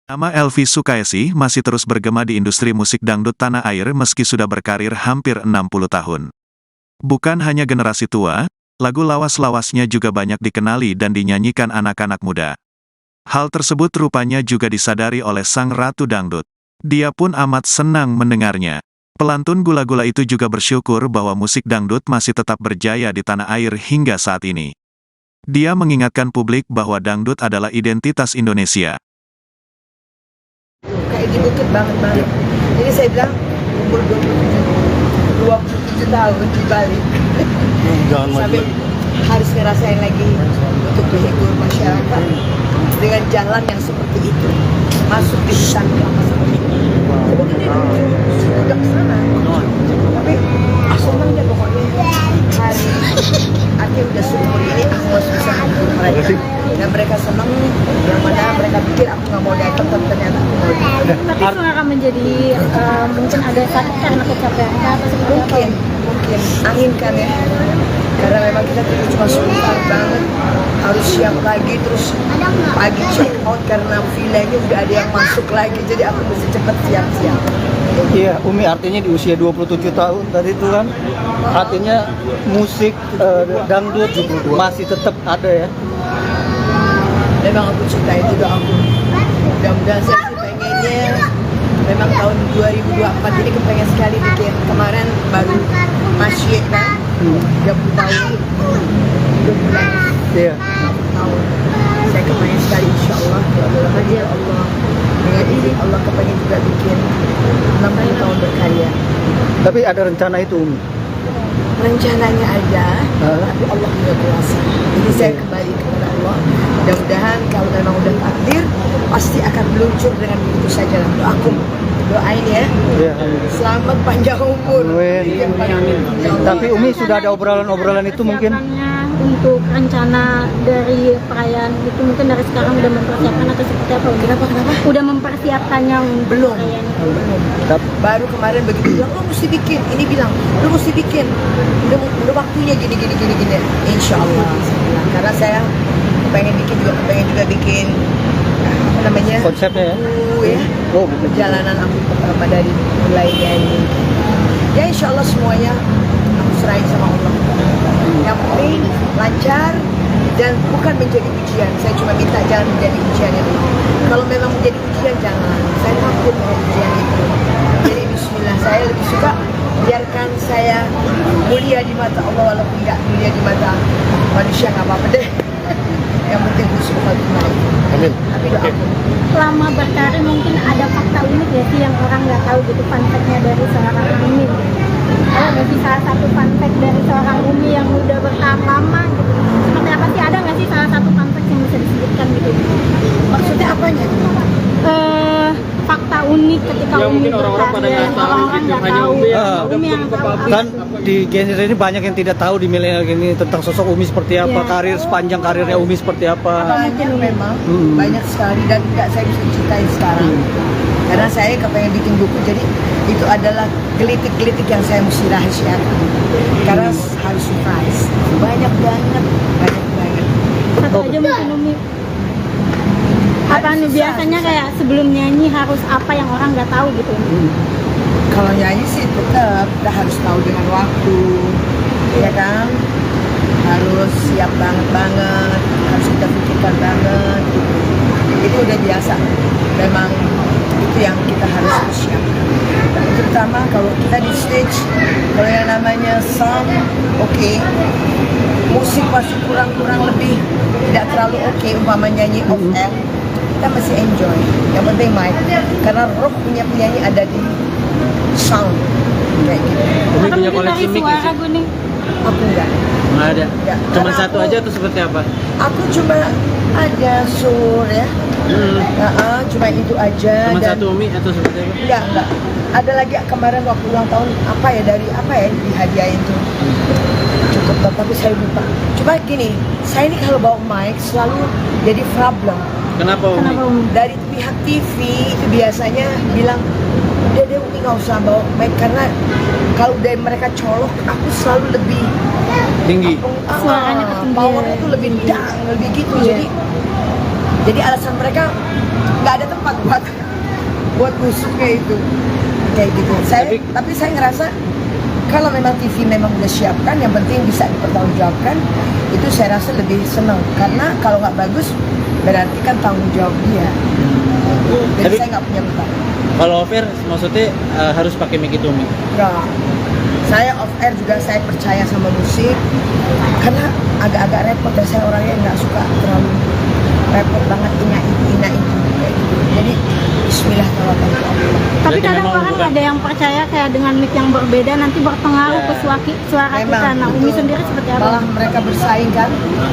Nama Elvi Sukaesih masih terus bergema di industri musik dangdut tanah air meski sudah berkarir hampir 60 tahun. Bukan hanya generasi tua, lagu lawas-lawasnya juga banyak dikenali dan dinyanyikan anak-anak muda. Hal tersebut rupanya juga disadari oleh sang ratu dangdut. Dia pun amat senang mendengarnya. Pelantun gula-gula itu juga bersyukur bahwa musik dangdut masih tetap berjaya di tanah air hingga saat ini. Dia mengingatkan publik bahwa dangdut adalah identitas Indonesia. Kayak dituntut banget. Jadi saya bilang umur 27 tahun di Bali. Sampai harus ngerasain lagi untuk menghibur masyarakat dengan jalan yang seperti itu. Masuk di hutan kelapa seperti itu. Sebetulnya sudah ke sana. Tapi senang aja pokoknya hari akhir udah seumur ini aku masih bisa menghibur mereka. Dan mereka senang, yang mana mereka pikir aku nggak mau datang, tapi ternyata aku mau datang. Tapi itu nggak akan menjadi mungkin ada sakit karena kecapean atau seperti apa? Mungkin angin kan ya, karena memang kita tuh cuma sebentar banget, harus siap lagi, terus pagi check out karena villanya udah ada yang masuk lagi, jadi aku mesti cepet siap-siap. Iya, Umi artinya di usia 27 tahun tadi itu kan, artinya musik dangdut masih tetap ada ya. Memang aku cinta itu doa aku. Mudah-mudahan saya sih pengennya memang tahun 2024 ini kepengen sekali bikin. Kemarin baru masjid kan 30 tahun 2 bulan. Iya. 30 tahun. Saya kepengen sekali insya Allah. Ya Allah. Dengan izin Allah kepengen juga bikin 60 tahun berkarya. Tapi ada rencana itu Umi? Rencananya ada, tapi Allah punya kuasa. Jadi saya kembali kepada Allah. Mudah-mudahan kalau memang udah takdir, pasti akan meluncur dengan begitu saja. Doaku, doain ya. Iya. Selamat panjang umur. Amin. Tapi Umi sudah ada obrolan-obrolan itu mungkin? Untuk rencana dari perayaan itu mungkin dari sekarang udah mempersiapkan atau seperti apa? Kenapa? Udah mempersiapkannya untuk Belum. perayaan itu. Baru kemarin begitu bilang, lo mesti bikin. Ini bilang, lo mesti bikin. Udah waktunya gini. Insya Allah. Karena saya pengen juga bikin apa namanya? Konsepnya ya? Ya. Perjalanan aku pertama dari mulai nyanyi. Ya insya Allah semuanya aku serahin sama Allah. Yang penting lancar dan bukan menjadi ujian. Saya cuma minta jangan menjadi ujian itu. Kalau memang menjadi ujian jangan. Saya takut dengan ujian itu. Jadi bismillah, saya lebih suka biarkan saya mulia di mata Allah walaupun nggak mulia di mata manusia, nggak apa-apa deh. Yang penting husnul khotimah. Amin. Tapi doaku. Selama berkarir mungkin ada fakta unik ya sih yang orang nggak tahu gitu, fun fact-nya dari seorang Umi. Ada nggak sih salah satu fun fact dari seorang Umi yang udah bertahan lama gitu? Seperti apa sih, ada nggak sih salah satu fun fact yang bisa disebutkan gitu? Maksudnya apanya? Fakta unik ketika Ya, Umi mungkin orang-orang pada nggak tahu orang-orang gitu, nggak hanya tahu. Umi Umi yang tahu. Kan di genre ini banyak yang tidak tahu di milenial ini tentang sosok Umi seperti apa, Iya. karir sepanjang karirnya Umi seperti apa. Banyak memang, banyak sekali dan nggak saya bisa ceritain sekarang. Karena saya kepengen bikin buku, jadi itu adalah gelitik-gelitik yang saya mesti rahasiakan. Karena harus surprise. Banyak banget. Satu aja mungkin Umi. Apa nih biasanya kayak sebelum nyanyi harus apa yang orang nggak tahu gitu? Kalau nyanyi sih tetap kita harus tahu dengan waktu, ya kan? Harus siap banget, harus kita pikirkan banget. Itu udah biasa. Memang itu yang kita harus persiapkan. Terutama kalau kita di stage, kalau yang namanya sound oke, musik pasti kurang lebih tidak terlalu oke, umpama nyanyi off air, kita masih enjoy. Yang penting mic, karena roh punya penyanyi ada di sound kayak gitu. Umi Atau punya mungkin koleksi dari mic nggak suara sih? gue nih. Aku enggak. Nggak ada. Nggak. Cuma Karena satu aku- aja tuh seperti apa? Aku cuma ada sur ya, cuma itu aja. Cuma dan satu Umi atau seperti apa? enggak. Ada lagi kemarin waktu ulang tahun apa ya dari apa ya dihadiahin tuh. Cukup tapi saya lupa. Cuma gini, saya ini kalau bawa mic selalu jadi problem. Kenapa Umi? Kenapa Umi? Dari pihak TV itu biasanya bilang udah deh Umi nggak usah bawa mic karena kalau dari mereka colok aku selalu lebih Tinggi. Suaranya ketinggian. powernya tuh lebih dang lebih gitu. Iya. Jadi alasan mereka nggak ada tempat buat musiknya itu kayak gitu. Tapi saya ngerasa kalau memang TV memang udah siapkan, yang penting bisa dipertanggungjawabkan, itu saya rasa lebih senang. Karena kalau nggak bagus berarti kan tanggung jawab dia. Jadi Tapi- saya nggak punya beban. Kalau offer maksudnya harus pakai mic itu, Umi. Nggak. Saya off air juga saya percaya sama musik karena agak-agak repot ya, saya orangnya nggak suka terlalu repot banget ina itu kayak gitu. Jadi Bismillah tawakal ala Allah. Tapi Berarti kadang memang orang bukan- ada yang percaya kayak dengan mic yang berbeda nanti berpengaruh Ya. ke suara kita. Memang, Nah, Umi betul. sendiri seperti apa? Malah mereka bersaing kan,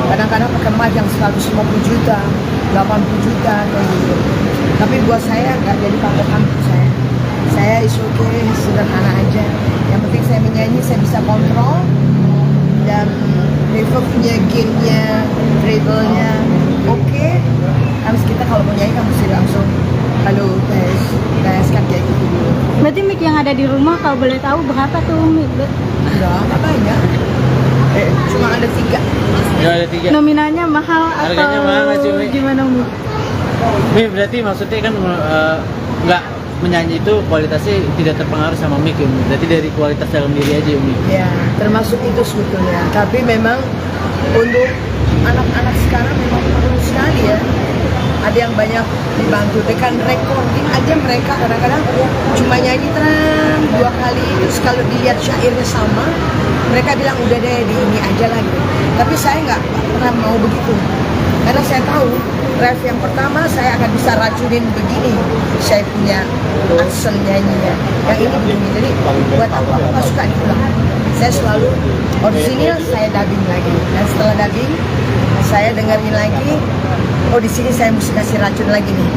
kadang-kadang pakai mic yang 150 juta, 80 juta kayak gitu. Tapi buat saya nggak jadi patokan untuk saya. Saya is okay, sederhana aja. Yang penting saya menyanyi, saya bisa kontrol dan reverbnya, gainnya, treble-nya oke. Harus kita kalau mau nyanyi kan mesti langsung halo tes kan kayak gitu dulu. Berarti mic yang ada di rumah kalau boleh tahu berapa tuh Umi? Nggak banyak. Cuma ada 3. Ya ada 3. Nominalnya mahal Harganya atau mahal nggak sih, Umi? gimana Umi? Umi berarti maksudnya kan nggak menyanyi itu kualitasnya tidak terpengaruh sama mic, Umi. Berarti dari kualitas dalam diri aja, Umi. Ya, termasuk itu sebetulnya. Tapi memang untuk anak-anak sekarang memang perlu sekali ya. Ada yang banyak dibantu dengan recording aja, mereka kadang-kadang cuma nyanyi terang 2 kali, terus kalau dilihat syairnya sama, mereka bilang udah deh di ini aja lagi. Tapi saya nggak pernah mau begitu, karena saya tahu ref yang pertama saya akan bisa racunin begini, saya punya aksen nyanyinya. Yang ini begini, jadi buat aku nggak suka diulang. Saya selalu orisinil, saya dubbing lagi, dan setelah dubbing saya dengerin lagi. Oh di sini saya mesti kasih racun lagi nih.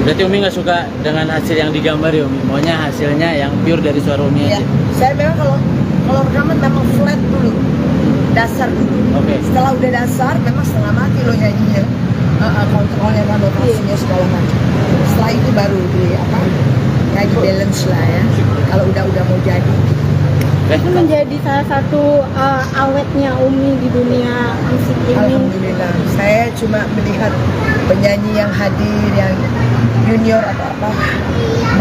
Berarti Umi nggak suka dengan hasil yang digambar ya, Umi? Maunya hasilnya yang pure dari suara Umi Ya, aja? saya memang kalau rekaman memang flat dulu, dasar dulu. Oke. Setelah udah dasar, memang setengah mati loh nyanyinya. Kontrolnya kan, notasinya segala macam. Setelah itu baru ya di balance lah ya. Kalau udah mau jadi. Itu menjadi salah satu awetnya Umi di dunia musik ini. Alhamdulillah, saya cuma melihat penyanyi yang hadir, yang junior atau apa,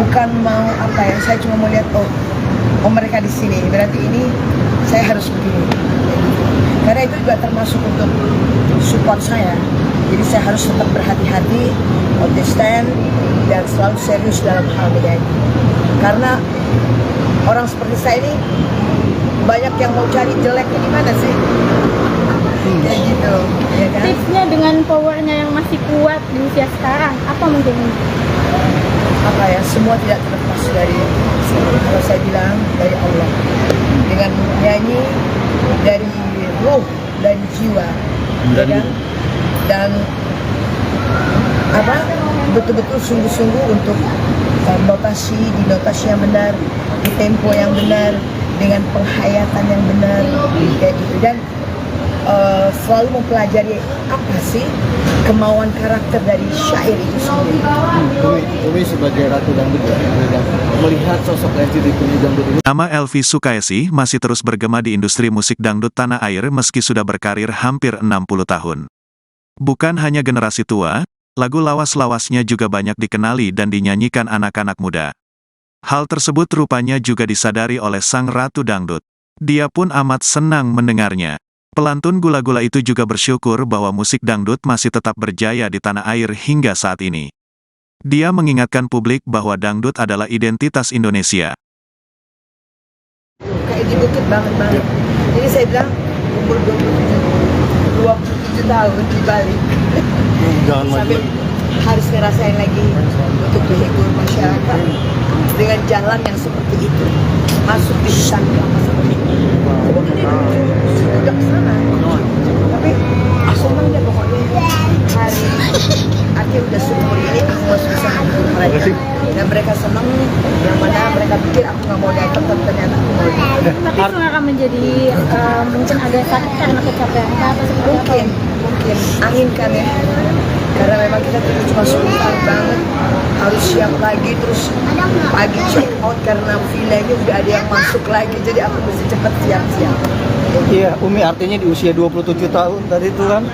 bukan mau apa ya. Saya cuma mau lihat oh mereka di sini, berarti ini saya harus begini. Karena itu juga termasuk untuk support saya. Jadi saya harus tetap berhati-hati, konsisten, dan selalu serius dalam hal menyanyi. Karena orang seperti saya ini banyak yang mau cari jeleknya di mana sih? Kayak gitu, ya kan? Tipsnya dengan powernya yang masih kuat di usia sekarang, apa mungkin? Apa ya, semua tidak terlepas dari, kalau saya bilang, dari Allah. Dengan nyanyi dari ruh, dari jiwa, ya kan? Dan apa, betul-betul sungguh-sungguh untuk notasi, di notasi yang benar, di tempo yang benar, dengan penghayatan yang benar, kayak gitu. Dan selalu mempelajari apa sih kemauan karakter dari syair itu sendiri. Umi sebagai ratu dangdut ya, melihat sosok Lesti di dunia dangdut ini. Nama Elvi Sukaesi masih terus bergema di industri musik dangdut tanah air meski sudah berkarir hampir 60 tahun. Bukan hanya generasi tua, lagu lawas-lawasnya juga banyak dikenali dan dinyanyikan anak-anak muda. Hal tersebut rupanya juga disadari oleh sang ratu dangdut. Dia pun amat senang mendengarnya. Pelantun gula-gula itu juga bersyukur bahwa musik dangdut masih tetap berjaya di tanah air hingga saat ini. Dia mengingatkan publik bahwa dangdut adalah identitas Indonesia. Kayak dibukit banget. Jadi saya bilang umur 27 tahun di Bali. Jangan Sambil harus ngerasain lagi untuk menghibur masyarakat dengan jalan yang seperti itu, masuk di hutan kelapa seperti itu. Sebetulnya sudah ke sana, tapi senang deh pokoknya hari akhir udah seumur ini aku harus bisa menghibur mereka, dan mereka senang. Yang mana mereka pikir aku nggak mau datang, tapi ternyata aku mau datang. Tapi itu akan menjadi mungkin agak sakit karena kecapean atau seperti apa? Mungkin angin kan ya, karena memang kita tuh cuma sebentar banget, harus siap lagi, terus pagi check out karena villanya udah ada yang masuk lagi, jadi aku mesti cepat siap-siap. Iya, Umi artinya di usia 27 tahun tadi itu kan,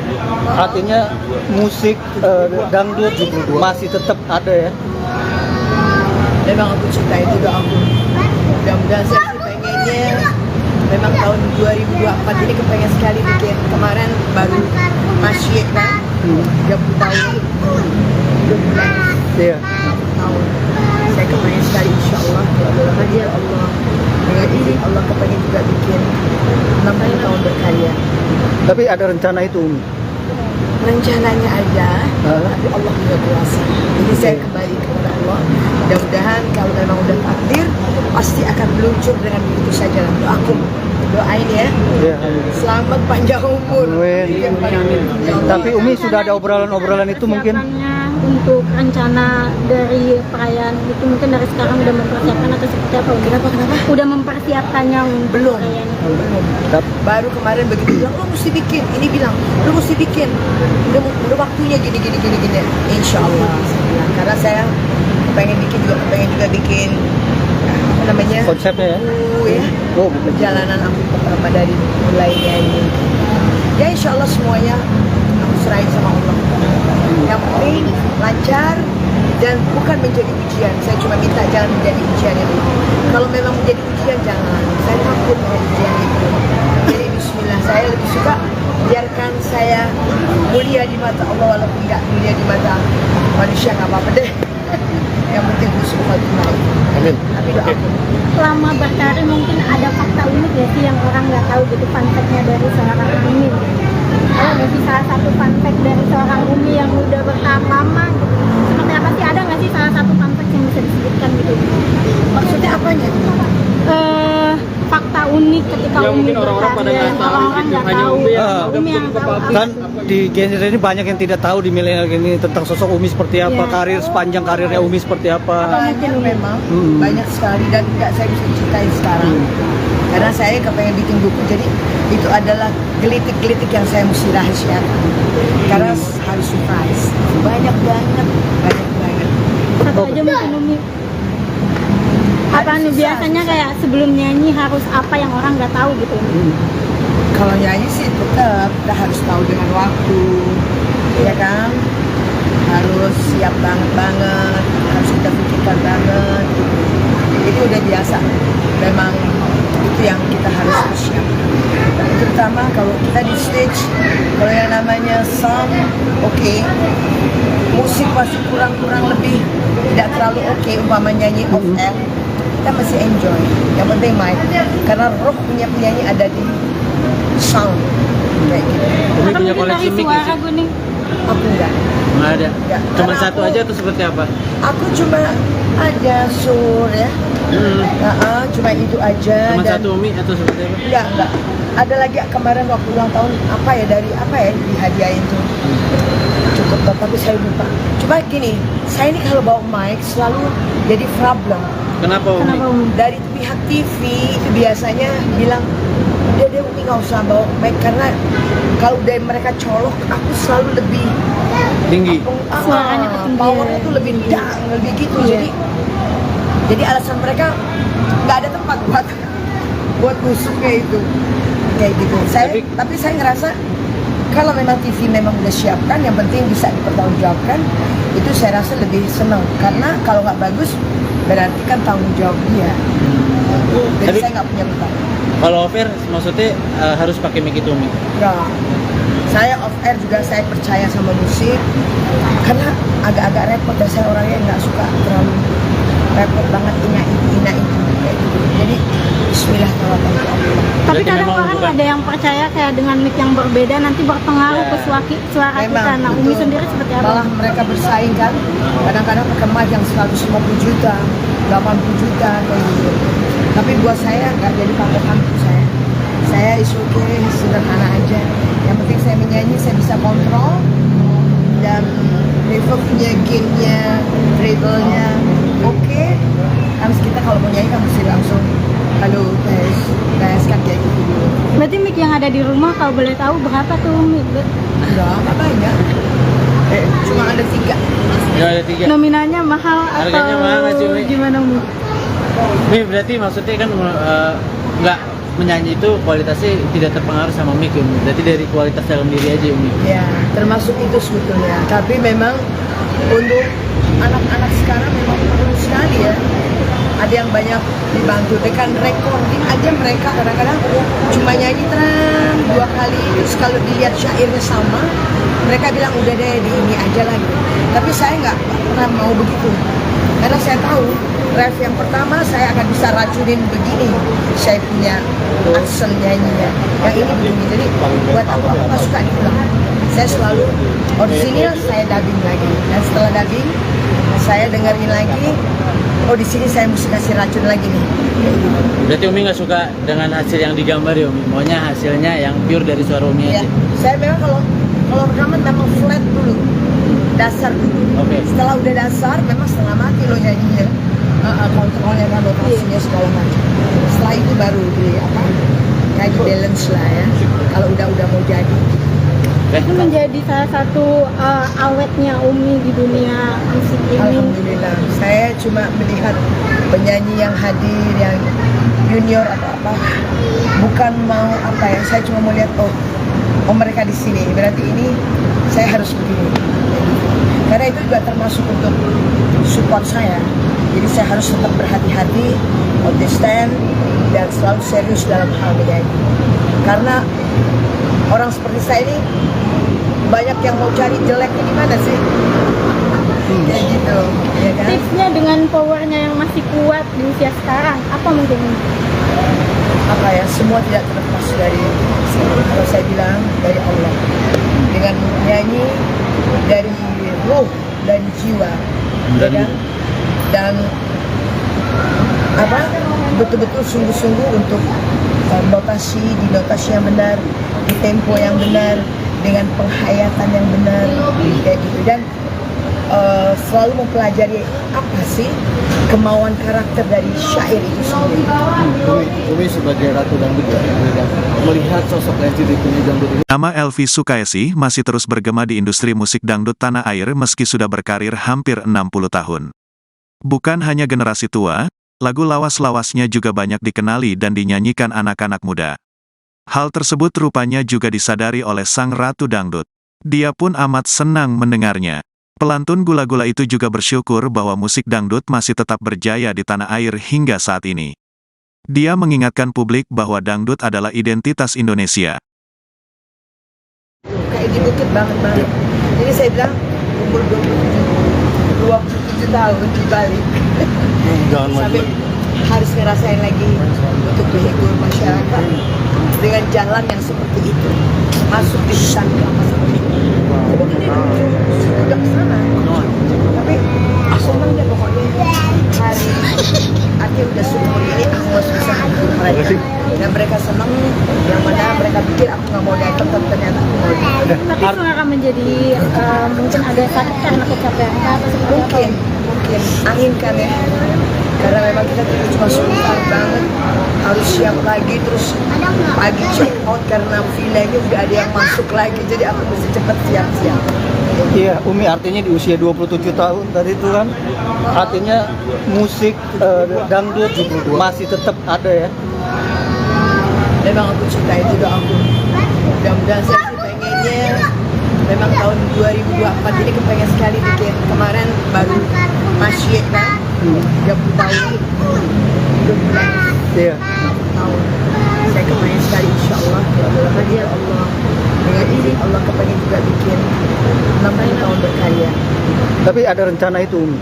artinya musik dangdut masih tetap ada ya. Memang aku cinta itu doaku. Mudah-mudahan saya sih pengennya memang tahun 2024 ini kepengen sekali bikin. Kemarin baru masih kan 30 tahun 2 bulan Iya. tahun. Saya kepengen sekali insya Allah ya Allah. Dengan izin Allah kepengen juga bikin 60 tahun berkarya. Tapi ada rencana itu Umi. Rencananya ada, tapi Allah juga kuasa. Jadi saya kembali kepada Allah. Mudah-mudahan kalau memang udah takdir, pasti akan meluncur dengan begitu saja. Doaku, doain ya. Iya. Selamat panjang umur. Amin. Yang paling penting, ya Allah. Tapi Umi sudah ada obrolan-obrolan itu mungkin. Persiapannya untuk rencana dari perayaan itu mungkin dari sekarang udah mempersiapkan atau seperti apa? Kenapa? Udah mempersiapkannya untuk Belum. perayaan itu. Belum. Tap- Baru kemarin begitu bilang, lo mesti bikin. Ini bilang, lo mesti bikin. Udah waktunya gini. Insya Allah. Saya bilang. Karena saya pengen juga bikin apa namanya? Konsepnya ya. Ya. Oh, betul. Perjalanan aku pertama dari mulai nyanyi. Ya insya Allah semuanya aku serahin sama Allah. Yang penting lancar dan bukan menjadi ujian. Saya cuma minta jangan menjadi ujian ya Allah. Kalau memang menjadi ujian jangan. Saya takut dengan ujian itu. Jadi Bismillah, saya lebih suka biarkan saya mulia di mata Allah walaupun tidak mulia di mata manusia, nggak apa-apa deh. Yang penting husnul khotimah. Amin. Tapi doaku. Selama berkarir mungkin ada fakta unik ya sih yang orang nggak tahu gitu, fun fact-nya dari seorang Umi. Ada nggak sih salah satu fun fact dari seorang Umi yang udah bertahan lama gitu? Seperti apa sih, ada nggak sih salah satu fun fact yang bisa disebutkan gitu? Maksudnya apanya? Fakta unik ketika Ya, Umi mungkin orang-orang pada berkarir, nggak tahu orang-orang gitu, nggak hanya tahu. Umi yang tahu. Umi yang tahu. Kan di genre ini banyak yang tidak tahu di milenial ini tentang sosok Umi seperti apa, Iya. karir sepanjang karirnya Umi seperti apa. Banyak memang, Hmm. banyak sekali dan nggak saya bisa ceritain sekarang. Karena saya kepengen bikin buku, jadi itu adalah gelitik-gelitik yang saya mesti rahasiakan. Karena harus surprise. Banyak banget. Satu aja mungkin Umi. Apa nih biasanya kayak sebelum nyanyi harus apa yang orang nggak tahu gitu? Kalau nyanyi sih tetap kita harus tahu dengan waktu, ya kan? Harus siap banget, harus kita pikirkan banget. Itu udah biasa. Memang itu yang kita harus persiapkan. Terutama kalau kita di stage, kalau yang namanya sound oke, musik masih kurang lebih tidak terlalu oke, umpama nyanyi off air, kita masih enjoy. Yang penting mic, karena roh punya penyanyi ada di sound kayak gitu. Umi Atau punya mungkin koleksi dari mic suara sih? gue nih. Aku enggak. Nggak ada. Nggak. Cuma Karena satu aku- aja atau seperti apa? Aku cuma ada sur ya, cuma itu aja. Cuma dan satu Umi atau seperti apa? enggak. Ada lagi kemarin waktu ulang tahun apa ya dihadiahin tuh. Cukup toh, tapi saya lupa. Cuma gini, saya ini kalau bawa mic selalu jadi problem. Kenapa Umi? Kenapa Umi? Dari pihak TV itu biasanya bilang udah deh Umi nggak usah bawa mic karena kalau dari mereka colok aku selalu lebih Tinggi. Suaranya ketinggian. powernya tuh lebih dang, lebih gitu. Jadi alasan mereka nggak ada tempat buat nusuknya itu kayak gitu. Tapi saya ngerasa kalau memang TV memang udah siapkan, yang penting bisa dipertanggungjawabkan, itu saya rasa lebih senang karena kalau nggak bagus berarti kan tanggung jawab dia. Jadi Tapi- saya nggak punya beban. Kalau off air maksudnya harus pakai mic itu Umi. Nah, saya off air juga saya percaya sama musik karena agak-agak repot ya, saya orangnya nggak suka terlalu repot banget inain kayak gitu. Jadi Bismillah tawakal ke Allah. Tapi Berarti kadang memang orang bukan- ada yang percaya kayak dengan mic yang berbeda nanti berpengaruh Ya. ke suara kita. Nah, Umi betul. sendiri seperti apa? Malah mereka bersaing kan, kadang-kadang pakai mic yang 150 juta, 80 juta kayak gitu. Tapi buat saya nggak jadi patokan untuk saya. Saya is okay, sederhana aja. Yang penting saya menyanyi, saya bisa kontrol dan reverbnya, gainnya, treble-nya oke. Harus kita kalau mau nyanyi kan mesti langsung halo guys kan kayak gitu dulu. Berarti mic yang ada di rumah kalau boleh tahu berapa tuh Umi? Nggak banyak. Cuma ada 3. Ya ada 3. Nominalnya mahal Harganya atau mahal nggak sih, Umi? gimana Umi? Umi berarti maksudnya kan nggak menyanyi itu kualitasnya tidak terpengaruh sama mic, Umi. Berarti dari kualitas dalam diri aja, Umi. Ya, termasuk itu sebetulnya. Tapi memang untuk anak-anak sekarang memang perlu sekali ya. Ada yang banyak dibantu dengan recording aja, mereka kadang-kadang cuma nyanyi terang 2 kali, terus kalau dilihat syairnya sama, mereka bilang udah deh di ini aja lah gitu. Tapi saya nggak pernah mau begitu, karena saya tahu ref yang pertama saya akan bisa racunin begini, saya punya aksen nyanyinya. Yang ini begini, jadi buat aku nggak suka diulang. Saya selalu orisinil, saya dubbing lagi, dan setelah dubbing saya dengerin lagi. Oh, di sini saya mesti kasih racun lagi nih. Berarti Umi nggak suka dengan hasil yang digambar ya, Umi? Maunya hasilnya yang pure dari suara Umi Ya, aja? saya memang kalau rekaman memang flat dulu, dasar dulu. Oke. Setelah udah dasar, memang setengah mati loh nyanyinya. Kontrolnya kan, notasinya segala macam. Setelah itu baru ya di balance lah ya. Kalau udah mau jadi. Itu menjadi salah satu awetnya Umi di dunia musik ini. Alhamdulillah, saya cuma melihat penyanyi yang hadir, yang junior atau apa, bukan mau apa ya. Saya cuma mau lihat oh mereka di sini, berarti ini saya harus begini. Karena itu juga termasuk untuk support saya. Jadi saya harus tetap berhati-hati, on the stand, dan selalu serius dalam hal menyanyi. Karena orang seperti saya ini banyak yang mau cari jeleknya di mana sih? Kayak gitu, ya kan? Tipsnya dengan powernya yang masih kuat di usia sekarang, apa mungkin? Apa ya, semua tidak terlepas dari, kalau saya bilang, dari Allah. Dengan nyanyi dari ruh dan jiwa, ya kan? Dan apa, betul-betul sungguh-sungguh untuk notasi, di notasi yang benar, di tempo yang benar, dengan penghayatan yang benar, kayak gitu. Dan selalu mempelajari apa sih kemauan karakter dari syair itu sendiri. Umi sebagai ratu dangdut ya, melihat sosok Lesti di dunia dangdut ini. Nama Elvi Sukaesi masih terus bergema di industri musik dangdut tanah air meski sudah berkarir hampir 60 tahun. Bukan hanya generasi tua, lagu lawas-lawasnya juga banyak dikenali dan dinyanyikan anak-anak muda. Hal tersebut rupanya juga disadari oleh sang ratu dangdut. Dia pun amat senang mendengarnya. Pelantun gula-gula itu juga bersyukur bahwa musik dangdut masih tetap berjaya di tanah air hingga saat ini. Dia mengingatkan publik bahwa dangdut adalah identitas Indonesia. Kayak di bukit banget. Jadi saya bilang umur 27 tahun di Bali. Jangan Sampai harus ngerasain lagi untuk menghibur masyarakat dengan jalan yang seperti itu, masuk di hutan kelapa sawit. Sebetulnya udah kesana, tapi senang deh pokoknya hari akhir udah seumur ini aku masih bisa menghibur mereka, dan mereka senang. Yang mana mereka pikir aku nggak mau datang, tapi ternyata aku mau datang. Tapi akan menjadi mungkin agak sakit karena kecapean atau seperti apa? Mungkin angin kan ya, karena memang kita tuh cuma sebentar banget, harus siap lagi, terus pagi check out karena villanya udah ada yang masuk lagi, jadi aku mesti cepet siap-siap. Iya, Umi artinya di usia 27 tahun tadi itu kan, artinya musik dangdut masih tetap ada ya. Memang aku cinta itu doaku. Mudah-mudahan saya sih pengennya memang tahun 2024 ini kepengen sekali bikin. Kemarin baru masjid kan 30 tahun Iya. tahun. Saya kepengen sekali, insya Allah. Mudah-mudahan ya Allah, dengan izin Allah kepengen juga bikin 60 tahun berkarya. Tapi ada rencana itu Umi.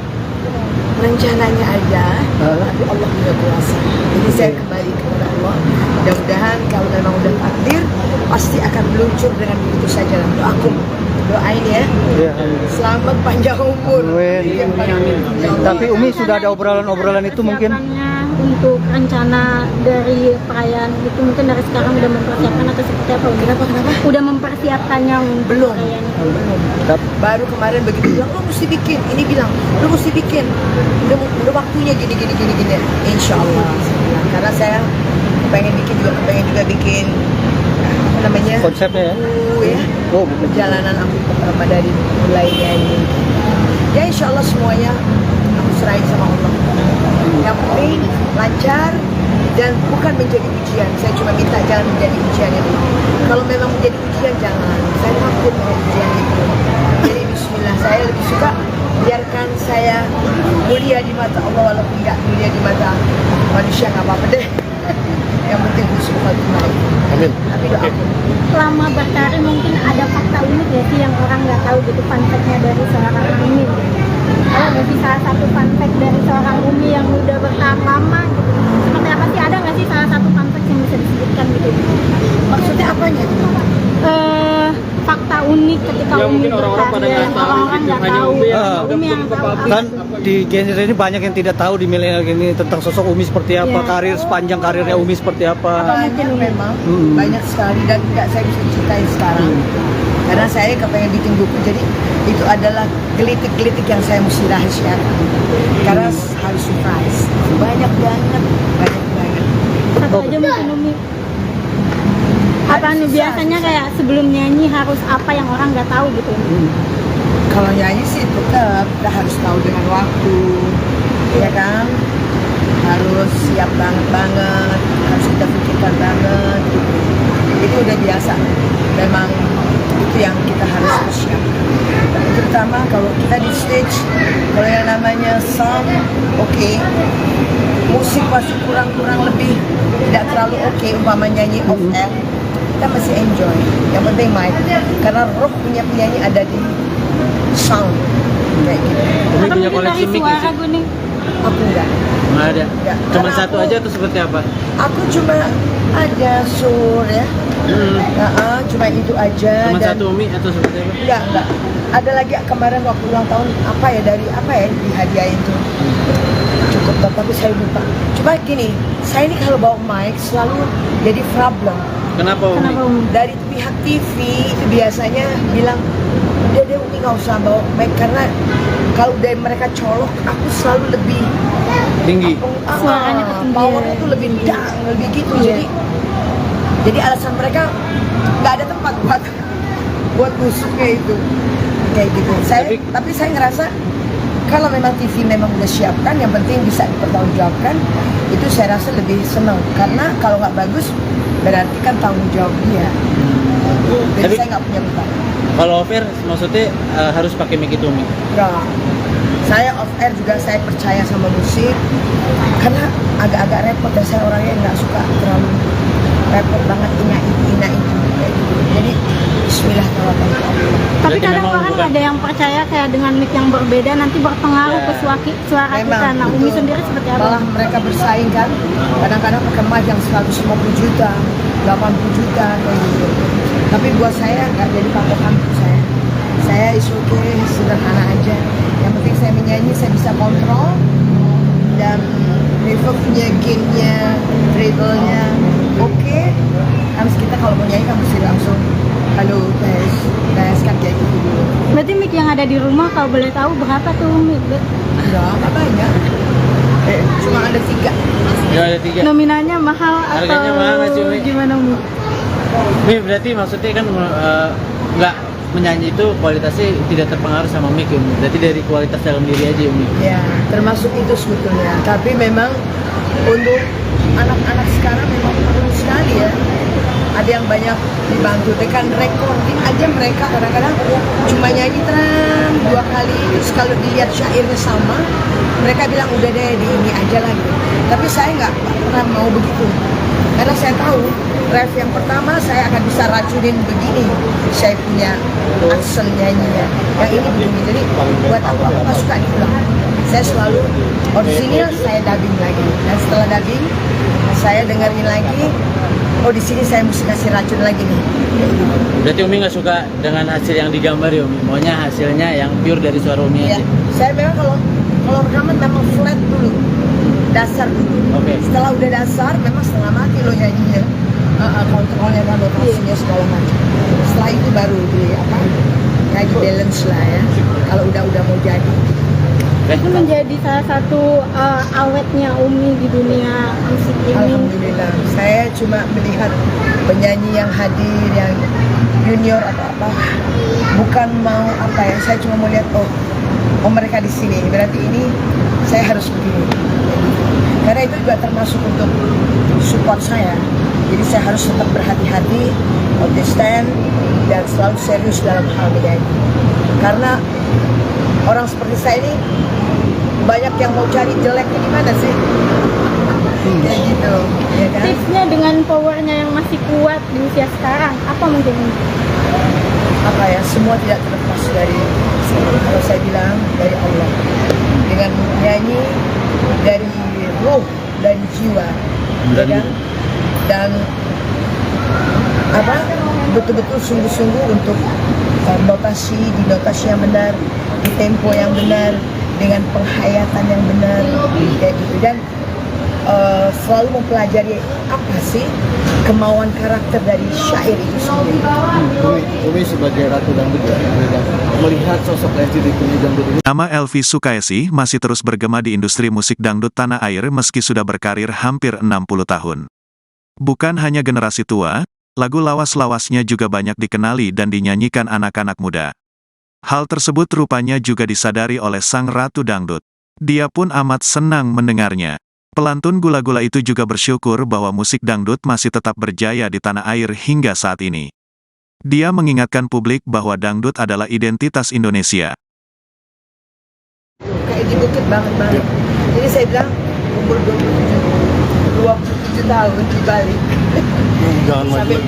Rencananya ada, tapi Allah punya kuasa. Jadi saya kembali kepada Allah. Mudah-mudahan kalau memang udah takdir, pasti akan meluncur dengan begitu saja. Doaku, doain ya. Iya. Selamat panjang umur. Amin. Yang paling penting, ya Allah. Tapi Umi sudah ada obrolan-obrolan itu mungkin. Persiapannya untuk rencana dari perayaan itu mungkin dari sekarang udah mempersiapkan atau seperti apa? Kenapa? Udah mempersiapkannya untuk Belum. perayaan itu. Belum. Tap- Baru kemarin begitu bilang, lo mesti bikin. Ini bilang, lo mesti bikin. Udah waktunya gini. Insya Allah. Saya bilang. Karena saya pengen juga bikin apa namanya? Konsepnya ya? buku ya. Oh, bukan. Perjalanan aku pertama dari mulai nyanyi. Ya insya Allah semuanya aku serahin sama Allah. Yang penting lancar, dan bukan menjadi ujian. Saya cuma minta jangan menjadi ujian itu. Kalau memang menjadi ujian jangan. Saya takut dengan ujian itu. Jadi Bismillah, saya lebih suka biarkan saya mulia di mata Allah walaupun tidak mulia di mata manusia, nggak apa-apa deh. Yang penting husnul khotimah. Amin. Tapi Oke. doakan. Selama berkarir mungkin ada fakta unik ya sih yang orang nggak tahu gitu, fun fact-nya dari seorang Umi. Ada nggak sih salah satu fun fact dari seorang Umi yang udah bertahan lama gitu? Seperti apa sih, ada nggak sih salah satu fun fact yang bisa disebutkan gitu? Maksudnya apanya itu? Fakta unik ketika Ya, Umi mungkin orang-orang pada berkarir, nggak tahu orang-orang gitu. nggak Hanya tahu, Umi yang udah Umi yang tahu. Kan di genre ini banyak yang tidak tahu di milenial ini tentang sosok Umi seperti apa, Iya. karir sepanjang karirnya Umi seperti apa. Banyak memang, Hmm. banyak sekali dan tidak saya bisa ceritain sekarang. Karena saya kepengen bikin buku, jadi itu adalah gelitik-gelitik yang saya mesti rahasiakan. Karena harus surprise. Banyak banget, banyak banget. Satu aja mungkin Umi. Apa nih Susah, biasanya susah. kayak sebelum nyanyi harus apa yang orang nggak tahu gitu? Kalau nyanyi sih tetap kita harus tahu dengan waktu, ya kan? Harus siap banget, harus kita pikirkan banget. Gitu. Itu udah biasa. Memang itu yang kita harus persiapkan. Terutama kalau kita di stage, kalau yang namanya sound, oke. Musik masih kurang lebih tidak terlalu oke, umpama nyanyi off air, kita masih enjoy. Yang penting mic, karena roh punya penyanyi ada di sound kayak gitu. Umi Atau punya mungkin koleksi dari mic suara nggak sih? gue nih. Aku enggak. Nggak ada. Ya, Cuma karena satu aku- aja atau seperti apa? Aku cuma ada sur ya, cuma itu aja. Cuma dan satu Umi atau seperti apa? enggak. Ada lagi kemarin waktu ulang tahun apa ya, dari apa ya dihadiahin tuh. Cukup toh, tapi saya lupa. Cuma gini, saya ini kalau bawa mic selalu jadi problem. Kenapa Umi? Kenapa Umi? Dari pihak TV itu biasanya bilang, udah deh Umi nggak usah bawa mic, karena kalau dari mereka colok, aku selalu lebih Tinggi. Suaranya ketinggian. powernya tuh lebih dang, lebih gitu. Jadi alasan mereka nggak ada tempat buat nusuknya itu kayak gitu. Tapi saya ngerasa kalau memang TV memang udah siapkan, yang penting bisa dipertanggungjawabkan, itu saya rasa lebih senang, karena kalau nggak bagus berarti kan tanggung jawab dia. Jadi Tapi- saya nggak punya beban. Kalau over maksudnya harus pakai mic itu Umi. Nah, saya off air juga saya percaya sama musik, karena agak-agak repot dan saya orangnya nggak suka terlalu repot banget ina itu kayak gitu. Jadi Bismillah tawakkaltu ala Allah. Tapi Berarti kadang memang orang bukan- ada yang percaya kayak dengan mic yang berbeda nanti berpengaruh Ya. ke suara kita. Nah, Umi betul. sendiri seperti apa? Malah mereka bersaing kan, kadang-kadang pakai mic yang 150 juta, 80 juta kayak gitu. Tapi buat saya nggak jadi patokan untuk saya. Saya is okay, sederhana aja. Yang penting saya menyanyi, saya bisa kontrol, dan reverb-nya, gain-nya, treble-nya oke. Harus kita kalau mau nyanyi kan mesti langsung halo tes kan kayak gitu dulu. Berarti mic yang ada di rumah kalau boleh tahu berapa tuh Umi? Enggak banyak. Cuma ada 3. Ya ada 3. Nominalnya mahal Harganya atau mahal nggak sih, Umi? gimana Umi? Umi berarti maksudnya kan nggak menyanyi itu kualitasnya tidak terpengaruh sama mic ya Umi. Berarti dari kualitas dalam diri aja Umi. Ya, termasuk itu sebetulnya. Tapi memang untuk anak-anak sekarang memang perlu sekali ya. Ada yang banyak dibantu dengan recording aja, mereka kadang-kadang cuma nyanyi terang 2 kali, terus kalau dilihat syairnya sama, mereka bilang udah deh di ini aja lah gitu. Tapi saya nggak pernah mau begitu, karena saya tahu ref yang pertama saya akan bisa racunin begini, saya punya aksen nyanyinya, yang ini begini. Jadi buat aku nggak suka diulang. Saya selalu original, saya dubbing lagi, dan setelah dubbing saya dengerin lagi, oh di sini saya mesti kasih racun lagi nih. Kayak gitu. Berarti Umi nggak suka dengan hasil yang digambar ya Umi. Maunya hasilnya yang pure dari suara Umi Ya, aja. saya memang kalau rekaman memang flat dulu, dasar dulu. Oke. Setelah udah dasar, memang setengah mati loh nyanyinya, kontrolnya kan, rotasinya segala macam. Setelah itu baru di apa? Kayak di balance lah ya. Kalau udah mau jadi. Itu menjadi salah satu awetnya Umi di dunia musik ini. Alhamdulillah. Saya cuma melihat penyanyi yang hadir, yang junior atau apa, bukan mau apa ya. Saya cuma mau lihat oh mereka di sini. Berarti ini saya harus begini. karena itu juga termasuk untuk support saya. Jadi saya harus tetap berhati-hati, konsisten, dan selalu serius dalam hal menyanyi. Karena orang seperti saya ini banyak yang mau cari jeleknya di mana sih? Kayak gitu, ya kan? Tipsnya dengan powernya yang masih kuat di usia sekarang, apa mungkin? Apa ya, semua tidak terlepas dari, kalau saya bilang, dari Allah. Dengan nyanyi dari ruh dan jiwa, ya kan? Dan apa, betul-betul sungguh-sungguh untuk notasi, di notasi yang benar, di tempo yang benar, dengan penghayatan yang benar, kayak gitu. Dan selalu mempelajari apa sih kemauan karakter dari syair itu sendiri. Umi sebagai ratu dangdut ya, melihat sosok Lesti di dunia dangdut ini. Nama Elvi Sukaesi masih terus bergema di industri musik dangdut tanah air meski sudah berkarir hampir 60 tahun. Bukan hanya generasi tua, lagu lawas-lawasnya juga banyak dikenali dan dinyanyikan anak-anak muda. Hal tersebut rupanya juga disadari oleh sang ratu dangdut. Dia pun amat senang mendengarnya. Pelantun gula-gula itu juga bersyukur bahwa musik dangdut masih tetap berjaya di tanah air hingga saat ini. Dia mengingatkan publik bahwa dangdut adalah identitas Indonesia. Kayak di bukit banget. Jadi saya bilang umur 27 tahun di Bali. Jangan Sampai